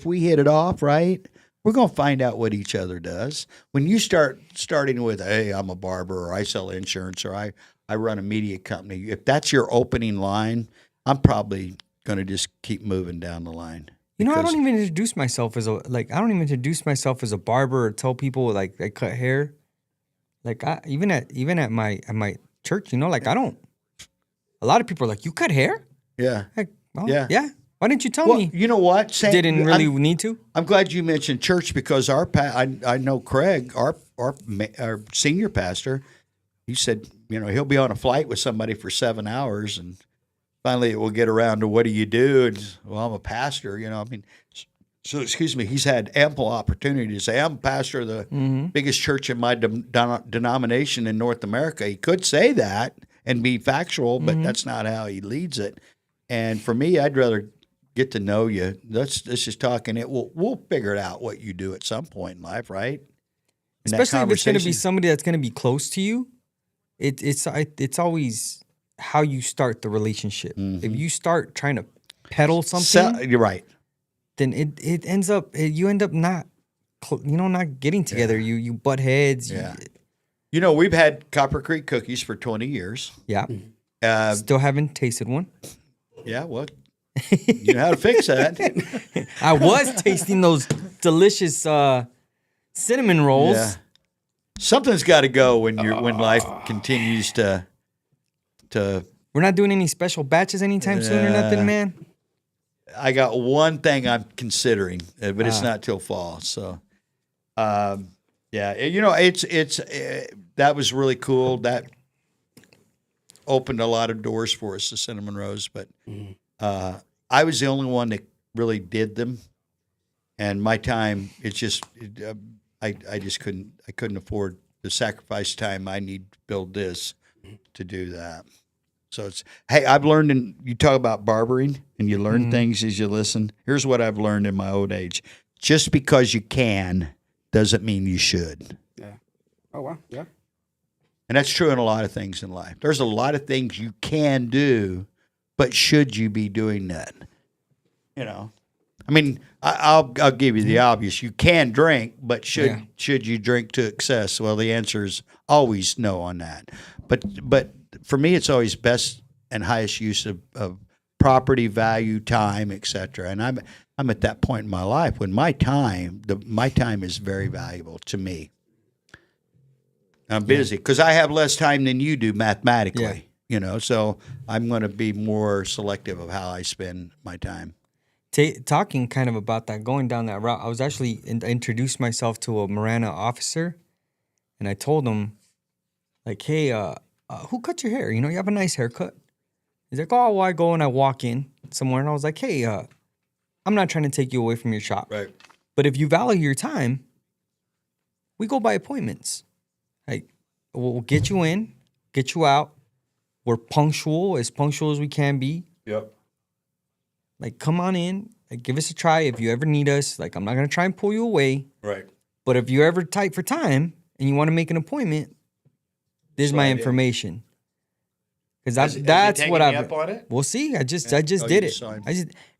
B: we hit it off right, we're gonna find out what each other does. When you starting with, hey, I'm a barber, or I sell insurance, or I run a media company. If that's your opening line, I'm probably gonna just keep moving down the line.
H: You know, I
B: Because-
H: don't even introduce myself as a barber or tell people like I cut hair. Like even at my church, you know, like I don't. A lot of people are like, "You cut hair?"
B: Yeah.
H: Like, well,
B: Yeah.
H: yeah. Why didn't you tell
B: Well,
H: me?
B: you know what?
H: Didn't really need to.
B: I'm glad you mentioned church, because I know Craig, our senior pastor. He said, he'll be on a flight with somebody for 7 hours, and finally it will get around to, what do you do? And, well, I'm a pastor. So excuse me. He's had ample opportunity to say, I'm a pastor of the biggest church in my denomination in North America. He could say that and be factual, but that's not how he leads it. And for me, I'd rather get to know you. Let's just talk, and we'll figure it out what you do at some point in life, right? And that
H: Especially if it's going to be
B: conversation-
H: somebody that's going to be close to you. It's always how you start the relationship. If you start trying to peddle something,
B: you're right.
H: then it ends up you end up not not getting together. You butt heads.
B: Yeah. We've had Copper Creek cookies for 20 years.
H: Yeah.
B: Uh,
H: Still haven't tasted one.
B: yeah, well, you know how to fix that.
H: I was tasting those delicious cinnamon rolls.
B: Yeah. Something's got to go when life continues to.
H: We're not doing any special batches anytime soon or nothing, man.
B: I got one thing I'm considering, but it's not till fall. So, yeah, it's that was really cool. That opened a lot of doors for us, the cinnamon rolls. But I was the only one that really did them, and my time, it's just I just couldn't afford the sacrifice time I need to build this to do that. So hey, I've learned, and you talk about barbering and you learn things as you listen. Here's what I've learned in my old age. Just because you can doesn't mean you should.
I: Yeah. Oh, wow. Yeah.
B: And that's true in a lot of things in life. There's a lot of things you can do, but should you be doing that? I mean, I'll give you the obvious. You can drink, but should you drink to excess? Well, the answer is always no on that. But for me, it's always best and highest use of property, value, time, etc. And I'm at that point in my life when my time is very valuable to me. I'm busy because I have less time than you do mathematically. So I'm going to be more selective of how I spend my time.
H: Talking kind of about that, going down that route, I was actually introduced myself to a Marana officer, and I told him, like, hey, who cut your hair? You have a nice haircut. He's like, oh, well, I go and I walk in somewhere, and I was like, hey, I'm not trying to take you away from your shop.
B: Right.
H: But if you value your time, we go by appointments. Like, we'll get you in, get you out. We're punctual as we can be.
B: Yep.
H: Like, come on in. Like, give us a try. If you ever need us, like, I'm not going to try and pull you away.
B: Right.
H: But if you're ever tight for time and you want to make an appointment, there's my information. Because that's what I've.
B: up on it?
H: We'll see. I just
B: Oh,
H: did
B: you
H: it.
B: saw him.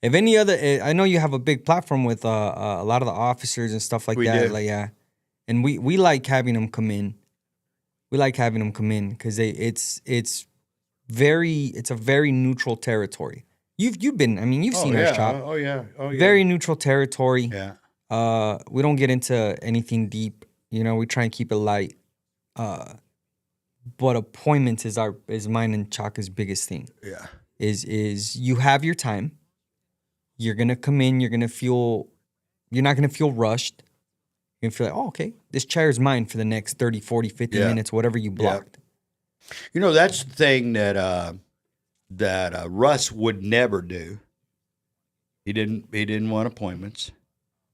H: If any other, I know you have a big platform with a lot of the officers and stuff like
B: We
H: that.
B: do.
H: Like, yeah, and we like having them come in. We like having them come in because it's a very neutral territory. You've been. I mean, you've seen our shop.
B: Oh yeah.
H: Very neutral territory.
B: Yeah.
H: We don't get into anything deep. We try and keep it light. But appointments is mine and Chaka's biggest thing.
B: Yeah.
H: Is you have your time. You're gonna come in. You're not gonna feel rushed. You're gonna feel like, oh, okay, this chair is mine for the next 30, 40, 50
B: Yeah.
H: minutes, whatever you blocked.
B: You know, that's the thing that Russ would never do. He didn't want appointments.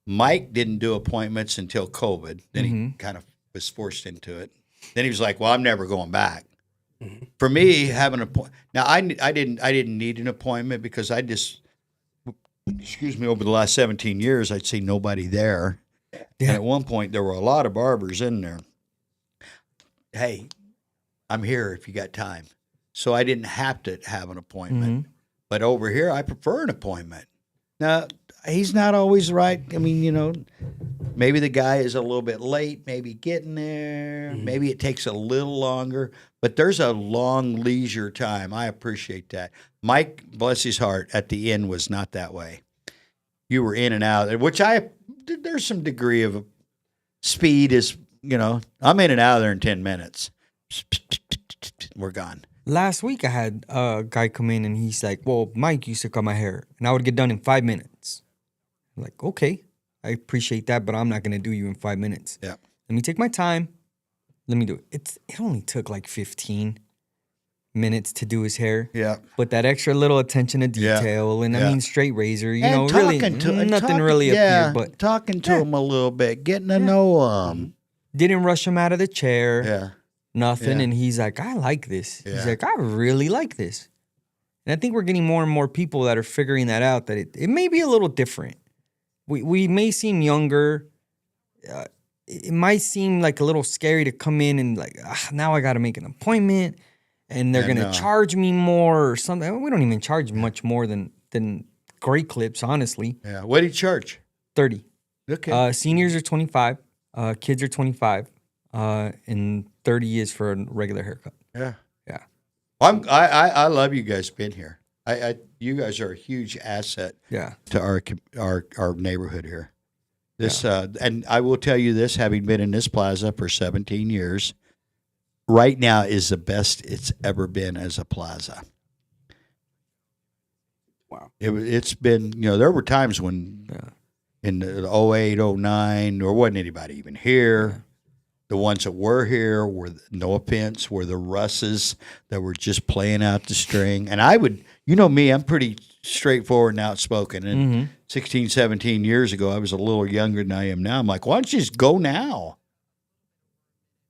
B: Mike didn't do appointments until COVID. Then he kind of was forced into it. Then he was like, "Well, I'm never going back." For me, having an appointment. Now, I didn't need an appointment because I just, over the last 17 years, I'd see nobody there. Yeah. And at one point, there were a lot of barbers in there. Hey, I'm here if you got time. So I didn't have to have an appointment. But over here, I prefer an appointment. Now, he's not always right. I mean, you know, maybe the guy is a little bit late, maybe getting there. Maybe it takes a little longer. But there's a long leisure time. I appreciate that. Mike, bless his heart, at the end was not that way. You were in and out, which there's some degree of speed is, you know, I'm in and out of there in 10 minutes. We're gone.
H: Last week I had a guy come in and he's like, well, Mike used to cut my hair and I would get done in 5 minutes. I'm like, okay, I appreciate that, but I'm not going to do you in 5 minutes.
B: Yeah.
H: Let me take my time. Let me do it. It only took like 15 minutes to do his hair.
B: Yeah.
H: But that extra little attention to detail and I mean straight razor, you know, really nothing really up here. But
B: talking to him a little bit, getting to know him.
H: Didn't rush him out of the chair.
B: Yeah.
H: Nothing. And he's like, I like this.
B: Yeah.
H: He's like, I really like this. And I think we're getting more and more people that are figuring that out, that it may be a little different. We may seem younger. It might seem like a little scary to come in and like, now I got to make an appointment and they're going to charge me more or something. We don't even charge much more than great clips, honestly.
B: Yeah. What do you charge?
H: 30.
B: Okay.
H: Seniors are 25. Kids are 25. And 30 is for a regular haircut.
B: Yeah.
H: Yeah.
B: I love you guys being here. You guys are a huge asset.
H: Yeah.
B: To our neighborhood here. This and I will tell you this, having been in this plaza for 17 years, right now is the best it's ever been as a plaza.
I: Wow.
B: It's been, you know, there were times when in the 08, 09, there wasn't anybody even here. Yeah. The ones that were here were, no offense, were the Russes that were just playing out the string. And I would, you know me, I'm pretty straightforward and outspoken. And 16, 17 years ago, I was a little younger than I am now. I'm like, why don't you just go now?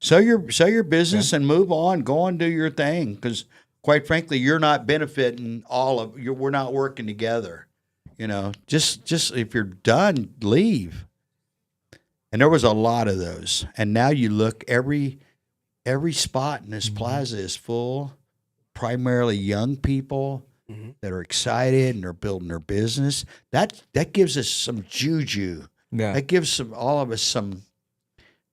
B: Sell your business and move on. Go and do your thing. Because quite frankly, you're not benefiting we're not working together. You know, just if you're done, leave. And there was a lot of those. And now you look, every spot in this plaza is full, primarily young people that are excited and are building their business. That gives us some juju. Yeah. That gives all of us some,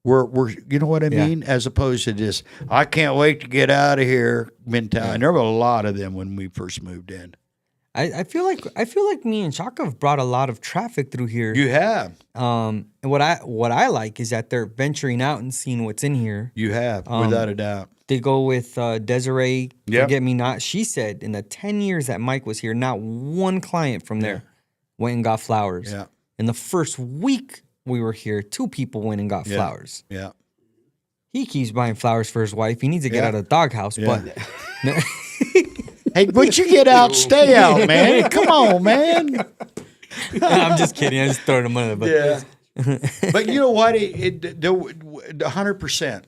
B: we're you know what I mean? As opposed to just, I can't wait to get out of here mentality. And there were a lot of them when we first moved in.
H: I feel like me and Shaka have brought a lot of traffic through here.
B: You have.
H: And what I like is that they're venturing out and seeing what's in here.
B: You have, without a doubt.
H: They go with Desiree, Forget Me Not. She said in the 10 years that Mike was here, not one client from there went and got flowers.
B: Yeah.
H: In the first week we were here, 2 people went and got flowers.
B: Yeah.
H: He keeps buying flowers for his wife. He needs to get out of the doghouse, but...
B: Hey, once you get out, stay out, man. Come on, man.
H: I'm just kidding. I just throwing him under the
B: bus. But you know what? 100%.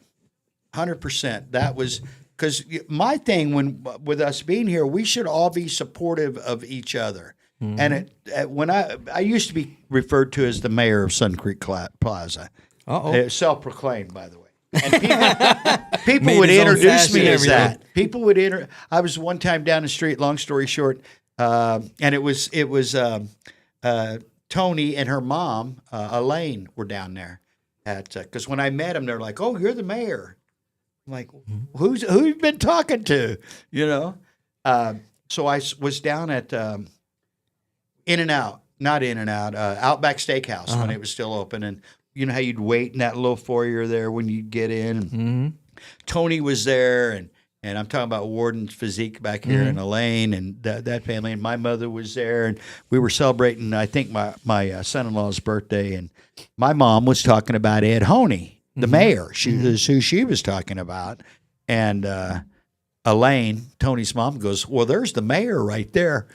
B: 100%. That was because my thing with us being here, we should all be supportive of each other. And when I used to be referred to as the mayor of Sun Creek Plaza. Self-proclaimed, by the way. And people would introduce me as that. People would I was one time down the street. Long story short, and it was Tony and her mom, Elaine, were down there because when I met them, they're like, "Oh, you're the mayor." I'm like, who you been talking to? You know. So I was down at Outback Steakhouse when it was still open, and. You know how you'd wait in that little foyer there when you'd get in? Tony was there, and I'm talking about Warden's Physique back here, and Elaine, and that family, and my mother was there, and we were celebrating, I think, my son-in-law's birthday, and my mom was talking about Ed Honey, the mayor. She was who she was talking about, and Elaine, Tony's mom, goes, well, there's the mayor right there.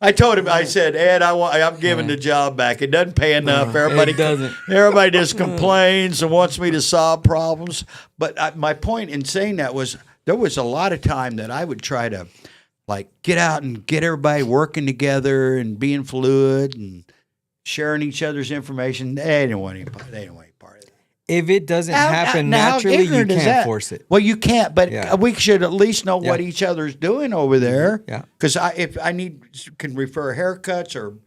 B: I told him, I said, Ed, I'm giving the job back. It doesn't pay enough. Everybody
H: it doesn't.
B: Everybody just complains and wants me to solve problems. But my point in saying that was there was a lot of time that I would try to like get out and get everybody working together and being fluid and sharing each other's information. They didn't want any part of it.
H: If it doesn't happen naturally, you can't force it.
B: Well, you can't, but we should at least know what each other's doing over there.
H: Yeah.
B: Because if I can refer haircuts or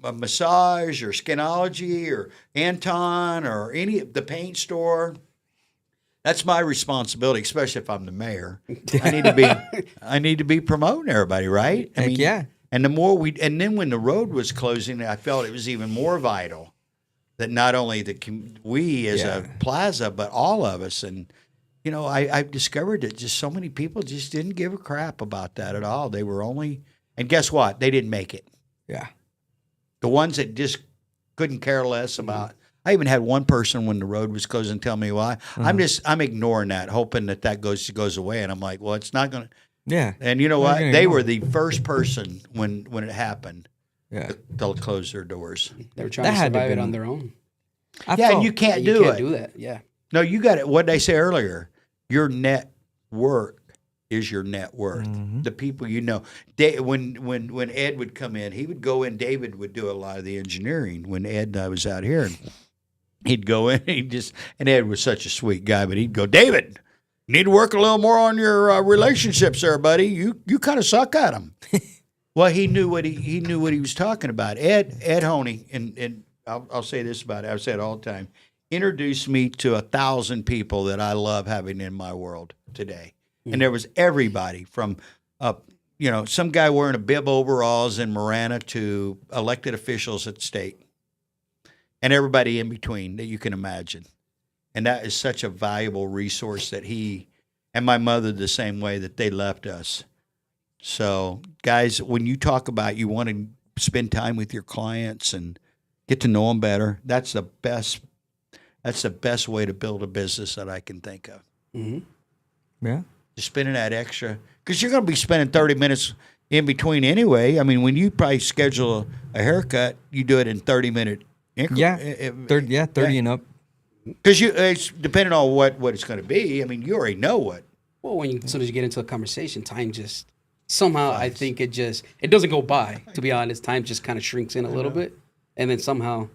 B: a massage or Skinology or Anton or the paint store. That's my responsibility, especially if I'm the mayor. I need to be promoting everybody, right? I mean,
H: yeah.
B: And the more and then when the road was closing, I felt it was even more vital that not only we as a plaza, but all of us. And, I've discovered that just so many people just didn't give a crap about that at all. They were and guess what? They didn't make it.
H: Yeah.
B: The ones that just couldn't care less about. I even had one person when the road was closing tell me why. I'm ignoring that, hoping that goes away. And I'm like, well, it's not going to.
H: Yeah.
B: And you know what? They were the first person when it happened.
H: Yeah.
B: They'll close their doors.
I: They were trying to survive it on their own.
B: And you can't do it.
I: You can't do that. Yeah.
B: No, you got it. What did I say earlier? Your net worth is your net worth.
H: Mm-hmm.
B: The people you know. When Ed would come in, he would go in. David would do a lot of the engineering when Ed and I was out here. And he'd go in. And Ed was such a sweet guy, but he'd go, David, you need to work a little more on your relationships there, buddy. You kind of suck at them. Well, he knew what he was talking about. Ed Honey, and I'll say this about it. I've said it all the time. Introduced me to 1,000 people that I love having in my world today, and there was everybody from, some guy wearing a bib overalls in Marana to elected officials at the state, and everybody in between that you can imagine. And that is such a valuable resource that he and my mother the same way that they left us. So, guys, when you talk about you want to spend time with your clients and get to know them better, that's the best way to build a business that I can think of.
H: Mm-hmm. Yeah.
B: Just spending that extra, because you're going to be spending 30 minutes in between anyway. I mean, when you probably schedule a haircut, you do it in 30-minute increments.
H: Yeah. 30 and up.
B: Because it's depending on what it's going to be. I mean, you already know what.
I: Well, as soon as you get into a conversation, time just somehow I think it doesn't go by. To be honest, time just kind of shrinks in a little bit, and then somehow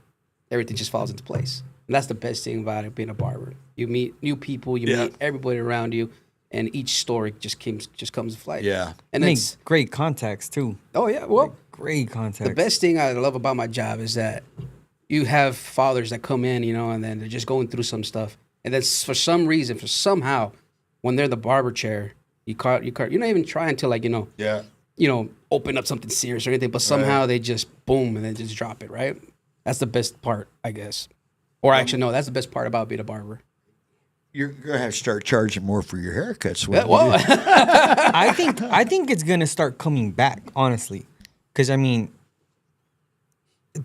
I: everything just falls into place. And that's the best thing about it being a barber. You meet new people, you meet everybody around you, and each story just comes to life.
B: Yeah,
I: and
H: it's great contacts too.
I: Oh yeah, well,
H: great contacts.
I: The best thing I love about my job is that you have fathers that come in, and then they're just going through some stuff, and then for some reason, somehow, when they're in the barber chair, you're not even trying to open up something serious or anything, but somehow they just boom and then just drop it, right? That's the best part, I guess. Or actually, no, that's the best part about being a barber.
B: You're gonna have to start charging more for your haircuts.
H: I think it's gonna start coming back, honestly, because I mean,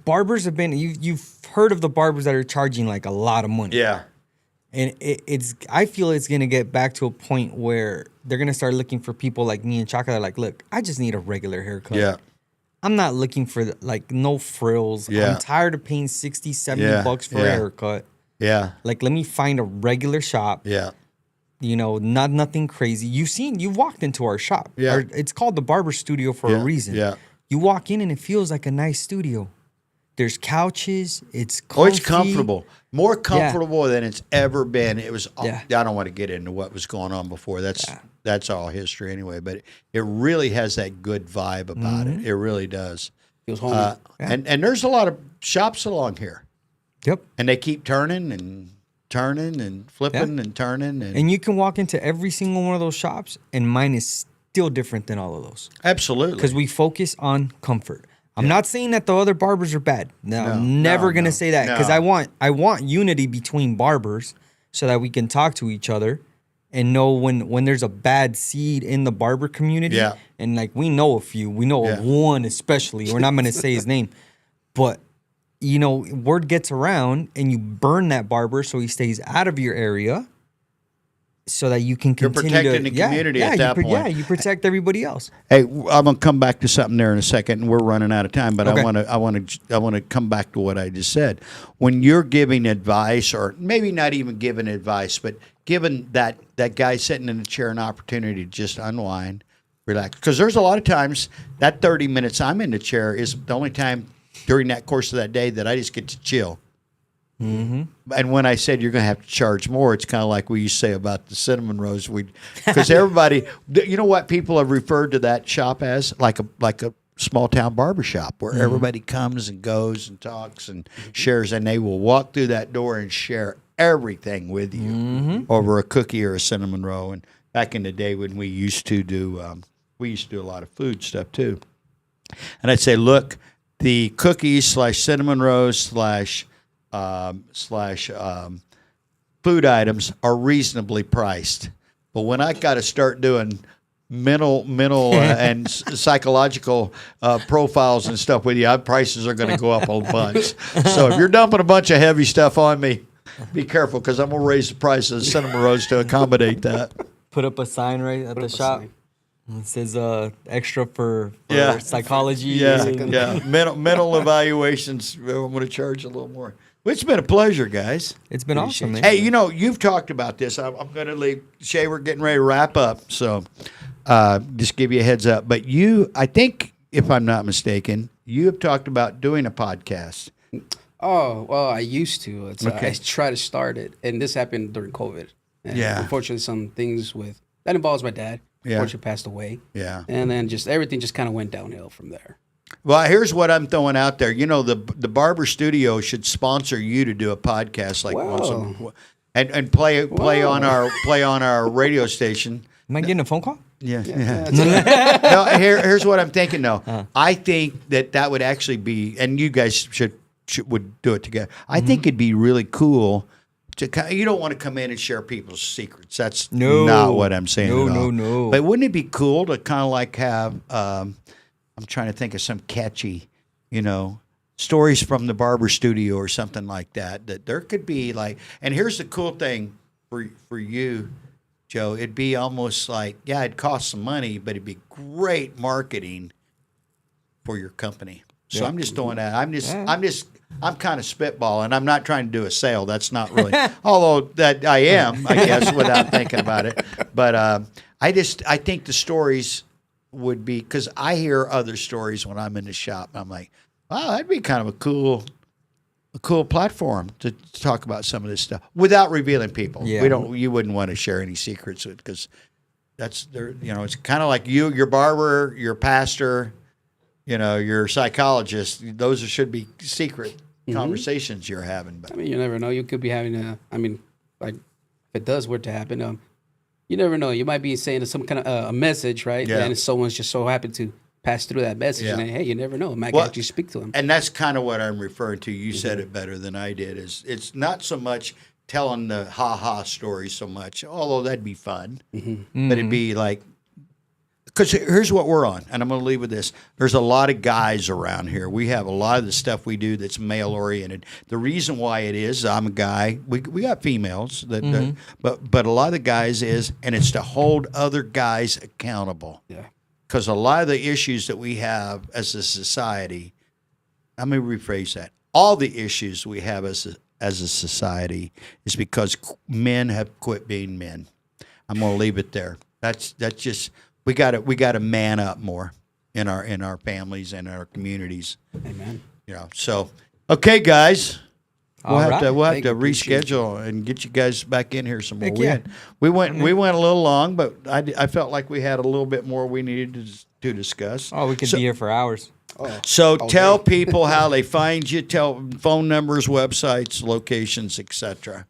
H: barbers have been. You've heard of the barbers that are charging like a lot of money.
B: Yeah.
H: And I feel it's gonna get back to a point where they're gonna start looking for people like me and Chaka. They're like, look, I just need a regular haircut.
B: Yeah.
H: I'm not looking for no frills.
B: Yeah.
H: I'm tired of paying $60, $70 for a haircut.
B: Yeah.
H: Like, let me find a regular shop.
B: Yeah.
H: Nothing crazy. You've walked into our shop.
B: Yeah.
H: It's called the Barber Studio for a reason.
B: Yeah.
H: You walk in and it feels like a nice studio. There's couches. It's comfy.
B: It's comfortable. More comfortable than it's ever been. It was. I don't want to get into what was going on before. That's all history anyway. But it really has that good vibe about it. It really does.
I: Feels homey.
B: And there's a lot of shops along here.
H: Yep.
B: And they keep turning and flipping and turning.
H: And you can walk into every single one of those shops, and mine is still different than all of those.
B: Absolutely.
H: Because we focus on comfort. I'm not saying that the other barbers are bad. No, I'm never going to say that, because I want unity between barbers so that we can talk to each other and know when there's a bad seed in the barber community.
B: Yeah.
H: And like, we know a few. We know of one especially. We're not going to say his name. But, word gets around and you burn that barber so he stays out of your area. so that you can
B: You're
H: continue
B: protecting
H: to,
B: the community at that point.
H: Yeah, you protect everybody else.
B: Hey, I'm gonna come back to something there in a second, and we're running out of time. But
H: Okay.
B: I want to come back to what I just said. When you're giving advice, or maybe not even giving advice, but giving that guy sitting in the chair an opportunity to just unwind, relax, because there's a lot of times that 30 minutes I'm in the chair is the only time during that course of that day that I just get to chill. Mm-hmm. And when I said you're going to have to charge more, it's kind of like we used to say about the cinnamon rolls. Because everybody, you know what people have referred to that shop as? Like a small town barber shop where everybody comes and goes and talks and shares, and they will walk through that door and share everything with you over a cookie or a cinnamon roll. And back in the day when we used to do a lot of food stuff too. And I'd say, look, the cookies / cinnamon rolls / food items are reasonably priced, but when I got to start doing mental and psychological profiles and stuff with you, prices are going to go up a bunch. So if you're dumping a bunch of heavy stuff on me, be careful, because I'm going to raise the price of the cinnamon rolls to accommodate that.
H: Put up a sign right at the shop. It says extra for psychology.
B: Yeah. Mental evaluations. I'm going to charge a little more. Well, it's been a pleasure, guys.
H: It's been awesome, man.
B: Hey, you've talked about this. I'm going to leave. Shay, we're getting ready to wrap up, so just give you a heads up. But I think, if I'm not mistaken, you have talked about doing a podcast.
I: Oh, well, I used to.
B: Okay.
I: I tried to start it, and this happened during COVID. And unfortunately, some things that involves my dad.
B: Yeah.
I: Unfortunately, passed away.
B: Yeah.
I: And then everything just kind of went downhill from there.
B: Well, here's what I'm throwing out there. The Barber Studio should sponsor you to do a podcast like once and play on our radio station.
H: Am I getting a phone call?
B: Yeah. No, here's what I'm thinking though. I think that would actually be, and you guys would do it together. I think it'd be really cool. You don't want to come in and share people's secrets. That's not what I'm saying at all.
H: No.
B: But wouldn't it be cool to kind of like have? I'm trying to think of some catchy, stories from the barber studio or something like that. That there could be like, and here's the cool thing for you, Joe. It'd be almost like, it'd cost some money, but it'd be great marketing for your company. So I'm just doing that. I'm kind of spitballing. I'm not trying to do a sale. That's not really, although that I am, I guess, without thinking about it. But I think the stories would be, because I hear other stories when I'm in the shop. And I'm like, wow, that'd be kind of a cool platform to talk about some of this stuff without revealing people.
H: Yeah.
B: You wouldn't want to share any secrets because that's there. It's kind of like your barber, your pastor, your psychologist. Those should be secret conversations you're having. But
I: you never know. You could be having like if it does were to happen, you never know. You might be saying some kind of a message, right?
B: Yeah.
I: And someone's just so happy to pass through that message.
B: Yeah.
I: And hey, you never know. It might
B: Well,
I: actually speak to them.
B: And that's kind of what I'm referring to. You said it better than I did. It's not so much telling the ha-ha story so much, although that'd be fun. But it'd be like, because here's what we're on, and I'm going to leave with this. There's a lot of guys around here. We have a lot of the stuff we do that's male-oriented. The reason why it is, I'm a guy. We got females, but a lot of the guys and it's to hold other guys accountable.
I: Yeah.
B: Because a lot of the issues that we have as a society, let me rephrase that. All the issues we have as a society is because men have quit being men. I'm going to leave it there. That's just we got to man up more in our families and our communities.
I: Amen.
B: So okay, guys. We'll have to reschedule and get you guys back in here some more. We went a little long, but I felt like we had a little bit more we needed to discuss.
H: Oh, we could be here for hours.
B: So tell people how they find you. Tell phone numbers, websites, locations, etc.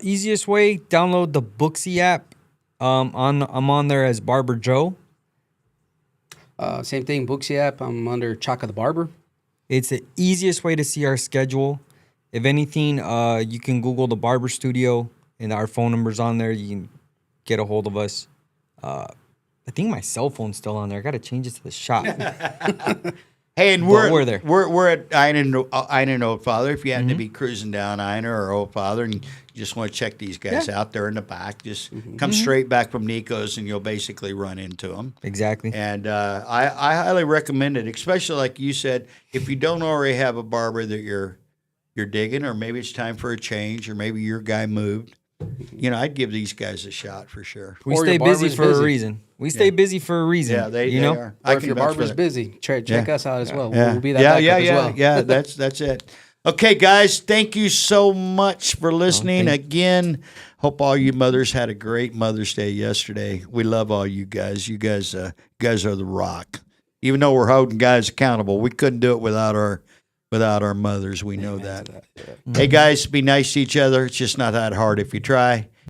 H: Easiest way: download the Booksy app. I'm on there as Barber Joe.
I: Same thing, Booksy app. I'm under Chaka the Barber.
H: It's the easiest way to see our schedule. If anything, you can Google the Barber Studio and our phone number's on there. You can get a hold of us. I think my cell phone's still on there. I got to change it to the shop.
B: Hey, and
H: But
B: we're
H: there.
B: We're at Ein Old Father. If you happen to be cruising down Einer or Old Father and you just want to check these guys out, they're in the back. Just come straight back from Nico's and you'll basically run into them.
H: Exactly.
B: And I highly recommend it, especially like you said, if you don't already have a barber that you're digging, or maybe it's time for a change, or maybe your guy moved. You know, I'd give these guys a shot for sure.
H: We
I: Or
H: stay
I: your
H: busy
I: barber's
H: for a
I: busy.
H: reason. We stay busy for a reason.
B: Yeah, they
H: you know.
B: are.
I: Or if your
B: vouch for
I: barber's
B: that.
I: busy, check us out as well.
B: Yeah.
I: We'll be that backup as well.
B: Yeah, that's it. Okay, guys, thank you so much for listening. Again, hope all you mothers had a great Mother's Day yesterday. We love all you guys. You guys are the rock. Even though we're holding guys accountable, we couldn't do it without our mothers. We know that. Hey, guys, be nice to each other. It's just not that hard if you try.